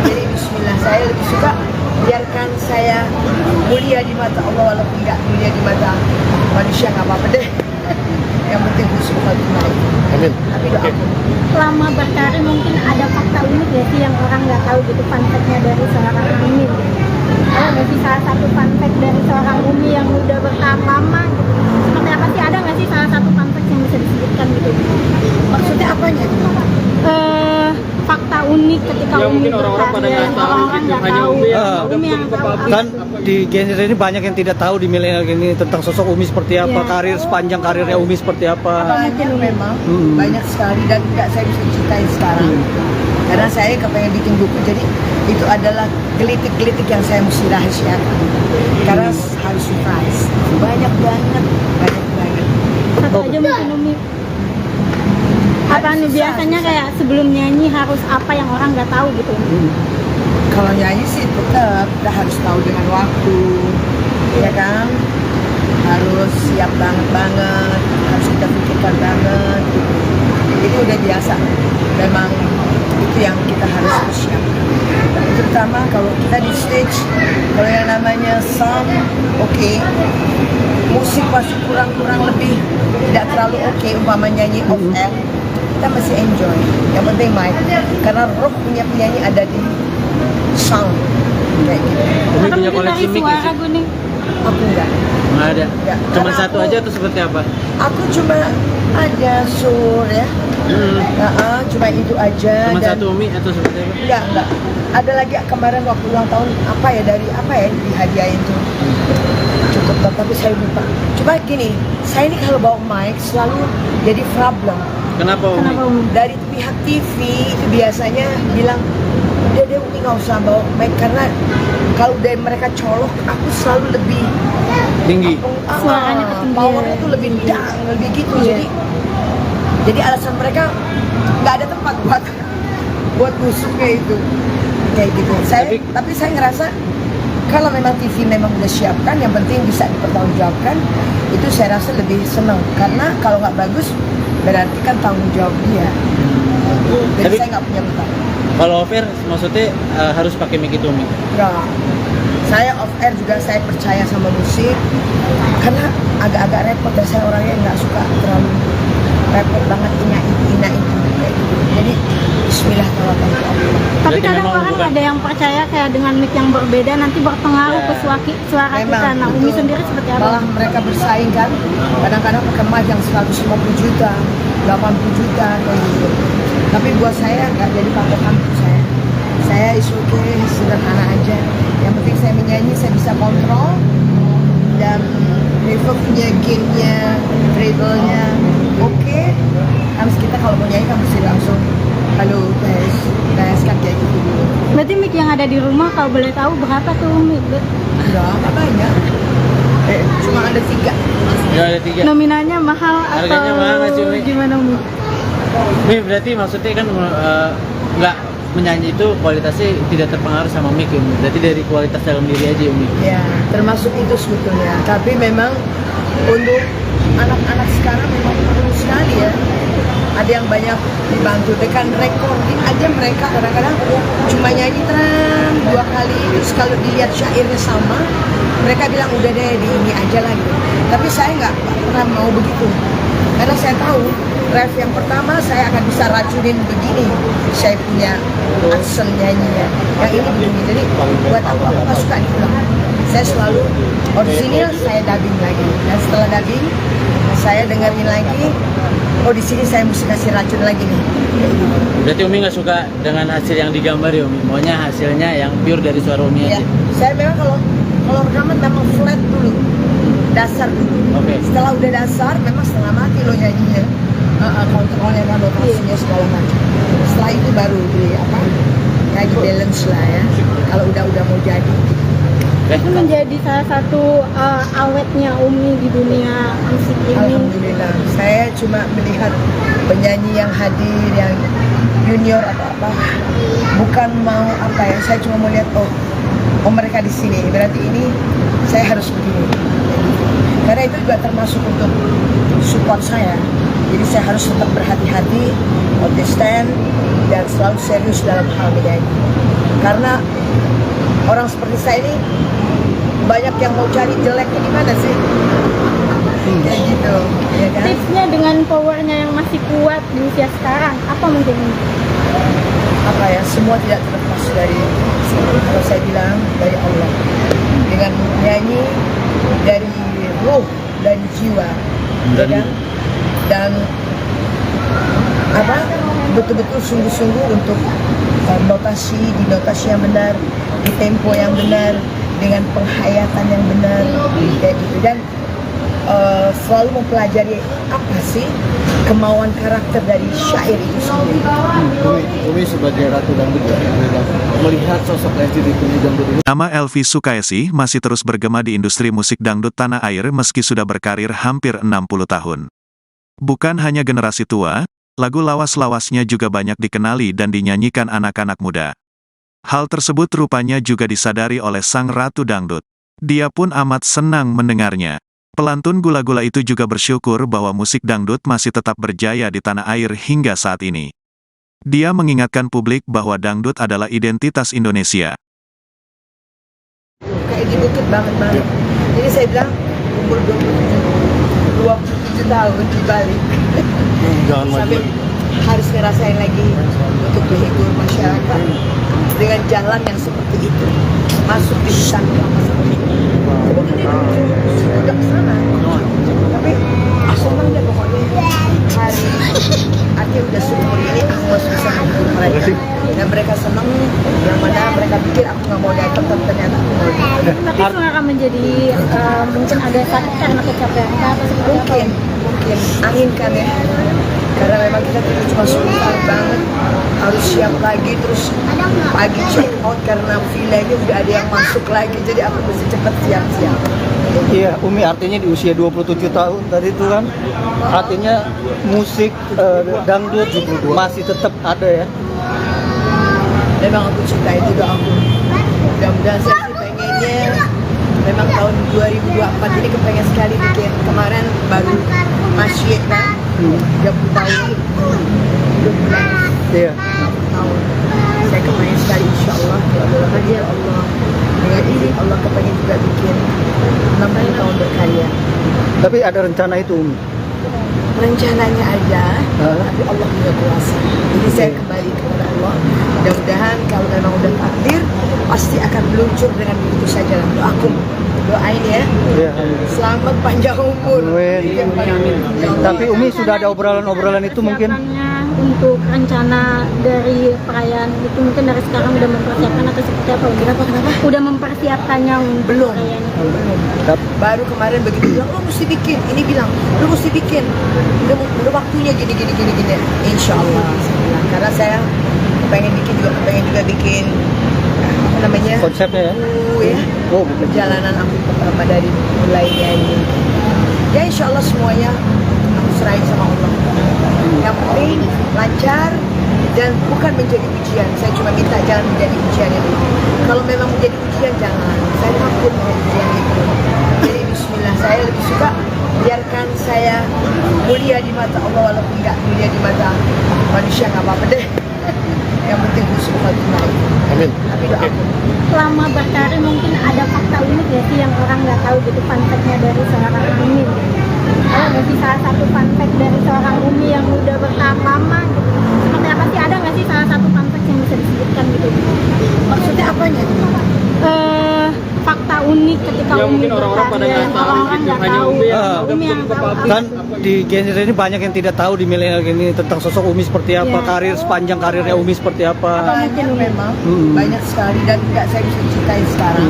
Jadi bismillah, saya lebih suka biarkan saya mulia di mata Allah walaupun nggak mulia di mata manusia, nggak apa-apa deh. Yang penting husnul khotimah. Amin. Tapi doa. Selama berkarir mungkin ada fakta unik ya sih yang orang nggak tahu gitu, fun fact-nya dari seorang Umi gitu. Ada nggak sih salah satu fun fact dari seorang Umi yang udah bertahan lama gitu? Seperti apa sih, ada nggak sih salah satu fun fact yang bisa disebutkan gitu? Maksudnya apanya? Fakta unik ketika Ya, Umi mungkin orang-orang pada nggak tahu orang-orang gitu, nggak hanya tahu. Umi Umi yang tahu. Kan di genre ini banyak yang tidak tahu di milenial ini tentang sosok Umi seperti apa, Iya. karir sepanjang karirnya Umi seperti apa. Banyak memang, Hmm. banyak sekali dan nggak saya bisa ceritain sekarang. Karena saya kepengen bikin buku, jadi itu adalah gelitik-gelitik yang saya mesti rahasiakan. Karena harus surprise. Banyak banget, banyak banget. Satu aja mungkin Umi. Apa nih biasanya kayak sebelum nyanyi harus apa yang orang nggak tahu gitu? Kalau nyanyi sih tetap kita harus tahu dengan waktu, ya kan? Harus siap banget, harus kita pikirkan banget. Gitu. Itu udah biasa. Memang itu yang kita harus persiapkan. Terutama kalau kita di stage, kalau yang namanya sound oke, musik pasti kurang lebih tidak terlalu oke, umpama nyanyi off air, kita masih enjoy. Yang penting mic, karena roh punya penyanyi ada di sound kayak gitu. Umi Atau punya mungkin koleksi dari mic suara nggak sih? gue nih. Aku enggak. Nggak ada. Nggak. Cuma Karena satu aku- aja atau seperti apa? Aku cuma ada sur ya, cuma itu aja. Cuma dan satu Umi atau seperti apa? enggak. Ada lagi kemarin waktu ulang tahun apa ya, dari apa ya dihadiahin tuh. Cukup tapi saya lupa. Cuma gini, saya ini kalau bawa mic selalu jadi problem. Kenapa Umi? Kenapa Umi? Dari pihak TV itu biasanya bilang udah deh Umi nggak usah bawa mic, karena kalau dari mereka colok aku selalu lebih Tinggi. Suaranya ketinggian. powernya tuh lebih dang, lebih gitu. Iya. Jadi alasan mereka nggak ada tempat buat musuhnya itu kayak gitu. Tapi saya ngerasa kalau memang TV memang udah siapkan, yang penting bisa dipertanggungjawabkan, itu saya rasa lebih senang. Karena kalau nggak bagus berarti kan tanggung jawab dia. Jadi Tapi- saya nggak punya utang. Kalau off air maksudnya harus pakai mic itu Umi. Nggak. Saya off air juga saya percaya sama musik, karena agak-agak repot ya, saya orangnya nggak suka terlalu repot banget ina itu kayak gitu. Jadi Bismillah tawakal ala Allah. Tapi Berarti kadang memang orang bukan- ada yang percaya kayak dengan mic yang berbeda nanti berpengaruh Ya. ke suara Memang, kita. Nah, Umi betul. sendiri seperti apa? Malah mereka bersaing kan, kadang-kadang pakai mic yang 150 juta, 80 juta kayak gitu. Tapi buat saya nggak jadi patokan untuk saya. Saya is okay, sederhana aja. Yang penting saya menyanyi, saya bisa kontrol, dan reverbnya, gainnya, treble-nya oke. Harus kita kalau mau nyanyi kan mesti langsung halo guys kan kayak gitu dulu. Berarti mic yang ada di rumah kalau boleh tahu berapa tuh Umi? Nggak banyak, cuma ada 3. Ya ada 3. Nominalnya mahal Harganya atau mahal nggak sih, Umi? gimana Umi? Umi berarti maksudnya kan nggak menyanyi itu kualitasnya tidak terpengaruh sama mic ya Umi. Berarti dari kualitas dalam diri aja Umi. Ya, termasuk itu sebetulnya. Tapi memang untuk anak-anak sekarang memang perlu sekali ya. Ada yang banyak dibantu dengan recording aja, mereka kadang-kadang cuma nyanyi terang 2 kali, terus kalau dilihat syairnya sama, mereka bilang udah deh di ini aja lah gitu. Tapi saya nggak pernah mau begitu, karena saya tahu ref yang pertama saya akan bisa racunin begini, saya punya aksen nyanyinya. Yang ini begini, jadi buat aku nggak suka diulang. Saya selalu orisinil, saya dubbing lagi, dan setelah dubbing saya dengerin lagi, oh di sini saya mesti kasih racun lagi nih. Kayak gitu. Berarti Umi nggak suka dengan hasil yang digambar ya Umi. Maunya hasilnya yang pure dari suara Umi Ya, aja. saya memang kalau rekaman memang flat dulu, dasar dulu. Oke. Setelah udah dasar, memang setengah mati loh nyanyinya. Kontrolnya kan, rotasinya segala macam. Setelah itu baru di balance lah ya. Kalau udah mau jadi. Itu menjadi salah satu awetnya Umi di dunia musik ini. Alhamdulillah. Saya cuma melihat penyanyi yang hadir, yang junior atau apa, bukan mau apa ya. Saya cuma mau lihat oh mereka di sini. Berarti ini saya harus begini. Karena itu juga termasuk untuk support saya. Jadi saya harus tetap berhati-hati, konsisten, dan selalu serius dalam hal menyanyi. Karena orang seperti saya ini banyak yang mau cari jeleknya gimana sih? Kayak gitu, ya kan? Tipsnya dengan powernya yang masih kuat di usia sekarang, apa mungkin? Apa ya, semua tidak terlepas dari, kalau saya bilang, dari Allah. Dengan nyanyi dari ruh, dari jiwa, ya kan? Dan apa, betul-betul sungguh-sungguh untuk di notasi yang benar, di tempo yang benar, dengan penghayatan yang benar, kayak gitu. Dan selalu mempelajari apa sih kemauan karakter dari syair itu sendiri. Umi sebagai ratu dangdut ya, melihat sosok Lesti di dunia dangdut ini. Nama Elvi Sukaesi masih terus bergema di industri musik dangdut tanah air meski sudah berkarir hampir 60 tahun. Bukan hanya generasi tua, lagu lawas-lawasnya juga banyak dikenali dan dinyanyikan anak-anak muda. Hal tersebut rupanya juga disadari oleh sang ratu dangdut. Dia pun amat senang mendengarnya. Pelantun gula-gula itu juga bersyukur bahwa musik dangdut masih tetap berjaya di tanah air hingga saat ini. Dia mengingatkan publik bahwa dangdut adalah identitas Indonesia. Kayak dibukit banget. Jadi saya bilang umur 27 tahun di Bali. Jangan Sampai harus ngerasain lagi untuk menghibur masyarakat dengan jalan yang seperti itu, masuk di hutan kelapa seperti itu. Sebetulnya sudah ke sana, tapi senang deh pokoknya hari akhir udah seumur ini aku harus bisa menghibur mereka, dan mereka senang. Yang mana mereka pikir aku nggak mau datang, tapi ternyata aku mau datang. Tapi itu akan menjadi mungkin agak sakit karena kecapean atau seperti apa? Mungkin angin kan ya, karena memang kita tuh cuma sebentar banget, harus siap lagi, terus pagi check out karena villanya udah ada yang masuk lagi, jadi aku mesti cepat siap-siap. Iya, Umi artinya di usia 27 tahun tadi itu kan, artinya musik dangdut masih tetap ada ya. Memang aku cinta itu doaku. Mudah-mudahan saya sih pengennya memang tahun 2024 ini kepengen sekali bikin. Kemarin baru masih kan 30 tahun, 2 bulan Iya. tahun. Saya kepengen sekali, insya Allah hadiah Allah. Dengan ini Allah kepengen juga bikin 60 tahun berkarya. Tapi ada rencana itu Umi. Rencananya ada, tapi Allah punya kuasa. Jadi saya kembali kepada Allah. Mudah-mudahan kalau memang udah takdir, pasti akan meluncur dengan begitu saja. Doaku, doain ya. Iya. Selamat panjang umur. Amin. Yang paling penting. Ya Allah. Tapi Umi sudah ada obrolan-obrolan itu mungkin. Persiapannya untuk rencana dari perayaan itu mungkin dari sekarang udah mempersiapkan atau seperti apa? Kenapa? Udah mempersiapkannya untuk Belum. perayaan itu. Belum. Baru kemarin begitu bilang, lo mesti bikin. Ini bilang, lo mesti bikin. Udah waktunya gini. Insya Allah. Saya bilang. Karena saya pengen juga bikin apa namanya? Konsepnya ya. Ya. Oh, betul. Perjalanan aku pertama dari mulai nyanyi. Ya insya Allah semuanya aku serahin sama Allah. Yang penting lancar dan bukan menjadi ujian. Saya cuma minta jangan menjadi ujian itu. Kalau memang menjadi ujian jangan. Saya takut dengan ujian itu. Jadi Bismillah, saya lebih suka biarkan saya mulia di mata Allah walaupun nggak mulia di mata manusia, nggak apa-apa deh. Yang penting husnul khotimah. Amin. Tapi doaku. Selama berkarir mungkin ada fakta unik ya sih yang orang nggak tahu gitu, fun fact-nya dari seorang Umi. Ada nggak sih salah satu fun fact dari seorang Umi yang udah bertahan lama gitu? Seperti apa sih, ada nggak sih salah satu fun fact yang bisa disebutkan gitu? Maksudnya apanya? Fakta unik ketika Ya, Umi mungkin orang-orang pada berkarir, nggak tahu orang-orang gitu, nggak hanya tahu. Umi yang tahu. Umi yang tahu. Kan di genre ini banyak yang tidak tahu di milenial ini tentang sosok Umi seperti apa, Iya. karir sepanjang karirnya Umi seperti apa. Banyak memang, Hmm. banyak sekali dan nggak saya bisa ceritain sekarang.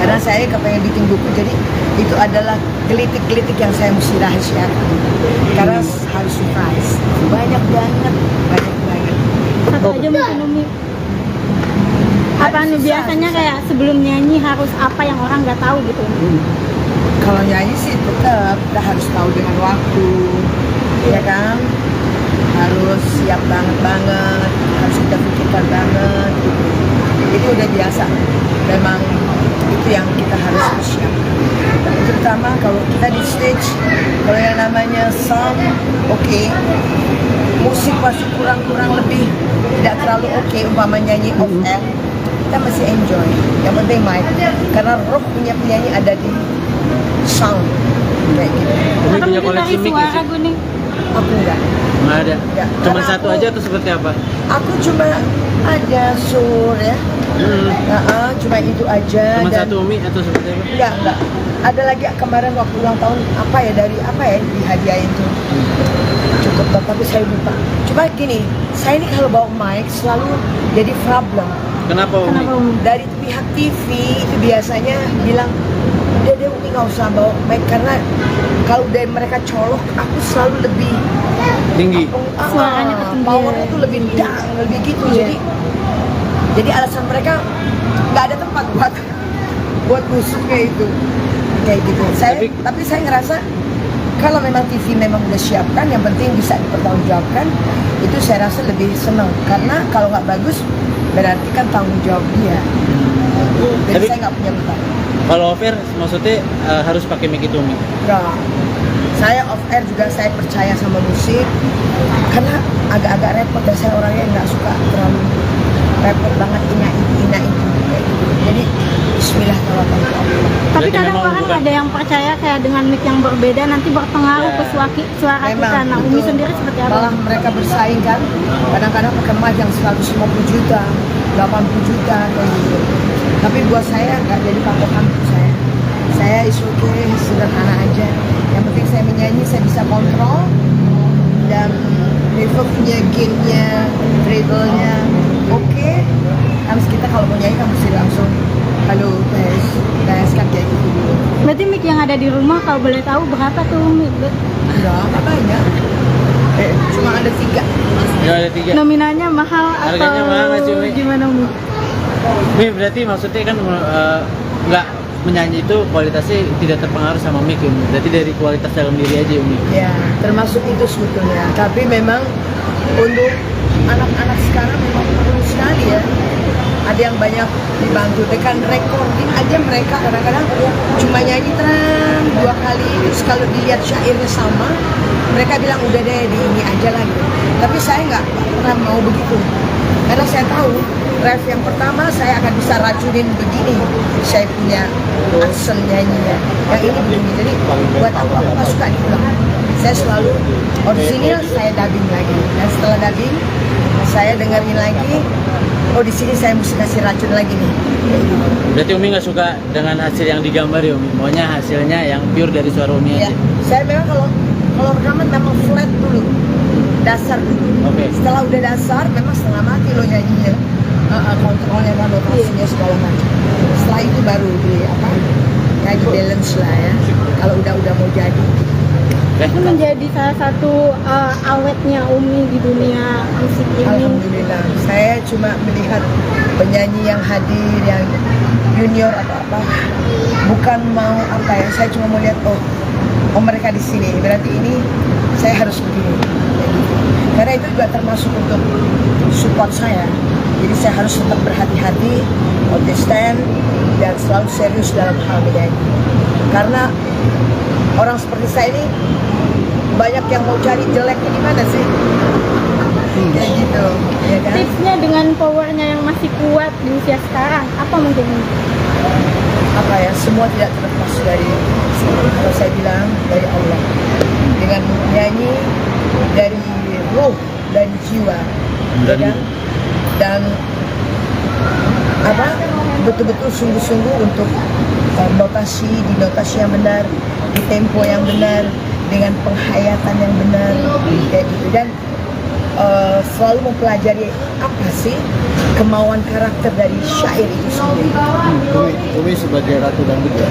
Karena saya kepengen bikin buku, jadi itu adalah gelitik-gelitik yang saya mesti rahasiakan. Karena harus surprise. Banyak banget. Satu aja mungkin Umi. Apa nih biasanya kayak sebelum nyanyi harus apa yang orang nggak tahu gitu? Kalau nyanyi sih tetap kita harus tahu dengan waktu, ya kan? Harus siap banget, harus kita pikirkan banget. Gitu. Itu udah biasa. Memang itu yang kita harus persiapkan. Tapi terutama kalau kita di stage, kalau yang namanya sound oke, musik masih kurang lebih tidak terlalu oke, umpama nyanyi off air, kita masih enjoy. Yang penting mic. Karena roh punya penyanyi ada di sound kayak gitu. Umi Atau punya mungkin koleksi dari mic suara nggak sih? Guning. Aku enggak. Nggak ada. Nggak. Cuma Karena satu aku- aja atau seperti apa? Aku cuma ada sur ya. Cuma itu aja. Cuma dan satu Umi atau seperti apa? enggak. Ada lagi kemarin waktu ulang tahun apa ya dari apa ya dihadiahin tuh. Cukup toh, tapi saya lupa. Cuma gini, saya ini kalau bawa mic selalu jadi problem. Kenapa Umi? Kenapa Umi? Dari pihak TV itu biasanya bilang udah deh Umi nggak usah bawa mic karena kalau dari mereka colok aku selalu lebih Tinggi. Suaranya ketinggian. powernya tuh lebih dang lebih gitu jadi alasan mereka nggak ada tempat buat musuhnya itu kayak gitu. Tapi saya ngerasa kalau memang TV memang udah siapkan, yang penting bisa dipertanggungjawabkan, itu saya rasa lebih senang karena kalau nggak bagus berarti kan tanggung jawab dia. Jadi Tapi- saya nggak punya beban. Kalau off-air maksudnya harus pakai mic itu Umi? Nah, saya off air juga saya percaya sama musik karena agak-agak repot dan saya orangnya nggak suka terlalu repot banget inain kayak gitu. Jadi Bismillah tawakkaltu ala Allah. Tapi Berarti kadang memang orang bukan- ada yang percaya kayak dengan mic yang berbeda nanti berpengaruh Ya. ke suara kita. Nah, Umi betul. sendiri seperti apa? Malah mereka bersaing kan, kadang-kadang pakai mic yang 150 juta, 80 juta kayak gitu. Tapi buat saya nggak jadi patokan untuk saya. Saya is okay, sederhana aja. Yang penting saya menyanyi, saya bisa kontrol dan reverbnya, gainnya, treble-nya, oke. Harus kita kalau mau nyanyi kan mesti langsung halo guys kan kayak gitu dulu. Berarti mic yang ada di rumah kalau boleh tahu berapa tuh Umi? Nggak banyak. Cuma ada 3. Ya ada 3. Nominalnya mahal atau Harganya mahal nggak sih, Umi? gimana Umi? Umi berarti maksudnya kan nggak menyanyi itu kualitasnya tidak terpengaruh sama mic ya Umi? Berarti dari kualitas dalam diri aja Umi? Ya, termasuk itu sebetulnya. Tapi memang untuk anak-anak sekarang memang perlu sekali ya. Ada yang banyak dibantu dengan recording aja mereka kadang-kadang cuma nyanyi terang 2 kali terus kalau dilihat syairnya sama mereka bilang udah deh di ini aja lah gitu. Tapi saya nggak pernah mau begitu karena saya tahu ref yang pertama saya akan bisa racunin begini saya punya aksen nyanyinya yang ini begini jadi buat aku nggak suka diulang. Saya selalu orisinil saya dubbing lagi dan setelah dubbing saya dengerin lagi oh di sini saya mesti kasih racun lagi nih. Berarti Umi nggak suka dengan hasil yang digambar ya Umi? Maunya hasilnya yang pure dari suara Umi Ya, aja? saya memang kalau rekaman memang flat dulu, dasar dulu. Oke. Setelah udah dasar, memang setengah mati loh nyanyinya, kontrolnya kan, notasinya segala macam. Setelah itu baru kayak di balance lah ya. Kalau udah mau jadi. Itu menjadi salah satu awetnya Umi di dunia musik ini. Alhamdulillah, saya cuma melihat penyanyi yang hadir, yang junior atau apa, bukan mau apa ya. Saya cuma mau lihat oh mereka di sini, berarti ini saya harus begini. Karena itu juga termasuk untuk support saya. Jadi saya harus tetap berhati-hati, konsisten, dan selalu serius dalam hal menyanyi. Karena orang seperti saya ini banyak yang mau cari jeleknya di mana sih? Kayak gitu, ya kan? Tipsnya dengan powernya yang masih kuat di usia sekarang, apa mungkin? Apa ya? Semua tidak terlepas dari kalau saya bilang dari Allah. Dengan nyanyi dari ruh dan jiwa, ya kan? Dan apa? Betul-betul sungguh-sungguh untuk di notasi yang benar, di tempo yang benar, dengan penghayatan yang benar, kayak gitu. Dan selalu mempelajari apa sih kemauan karakter dari syair itu sendiri. Umi sebagai ratu dangdut ya,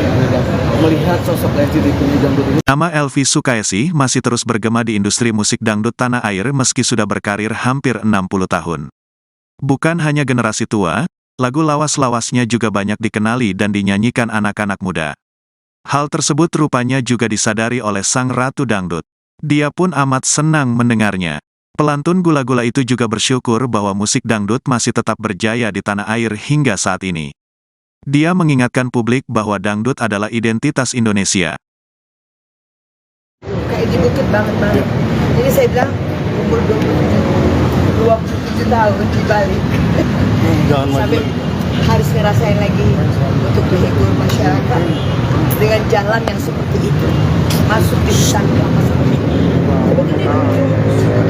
melihat sosok Lesti di dunia dangdut ini. Nama Elvi Sukaesi masih terus bergema di industri musik dangdut tanah air meski sudah berkarir hampir 60 tahun. Bukan hanya generasi tua, lagu lawas-lawasnya juga banyak dikenali dan dinyanyikan anak-anak muda. Hal tersebut rupanya juga disadari oleh sang ratu dangdut. Dia pun amat senang mendengarnya. Pelantun gula-gula itu juga bersyukur bahwa musik dangdut masih tetap berjaya di tanah air hingga saat ini. Dia mengingatkan publik bahwa dangdut adalah identitas Indonesia. Kayak dibukit banget. Jadi saya bilang umur 27 tahun di Bali. Jangan maju Sampai lagi. harus ngerasain lagi untuk menghibur masyarakat dengan jalan yang seperti itu, masuk di hutan kelapa sawit. Sebetulnya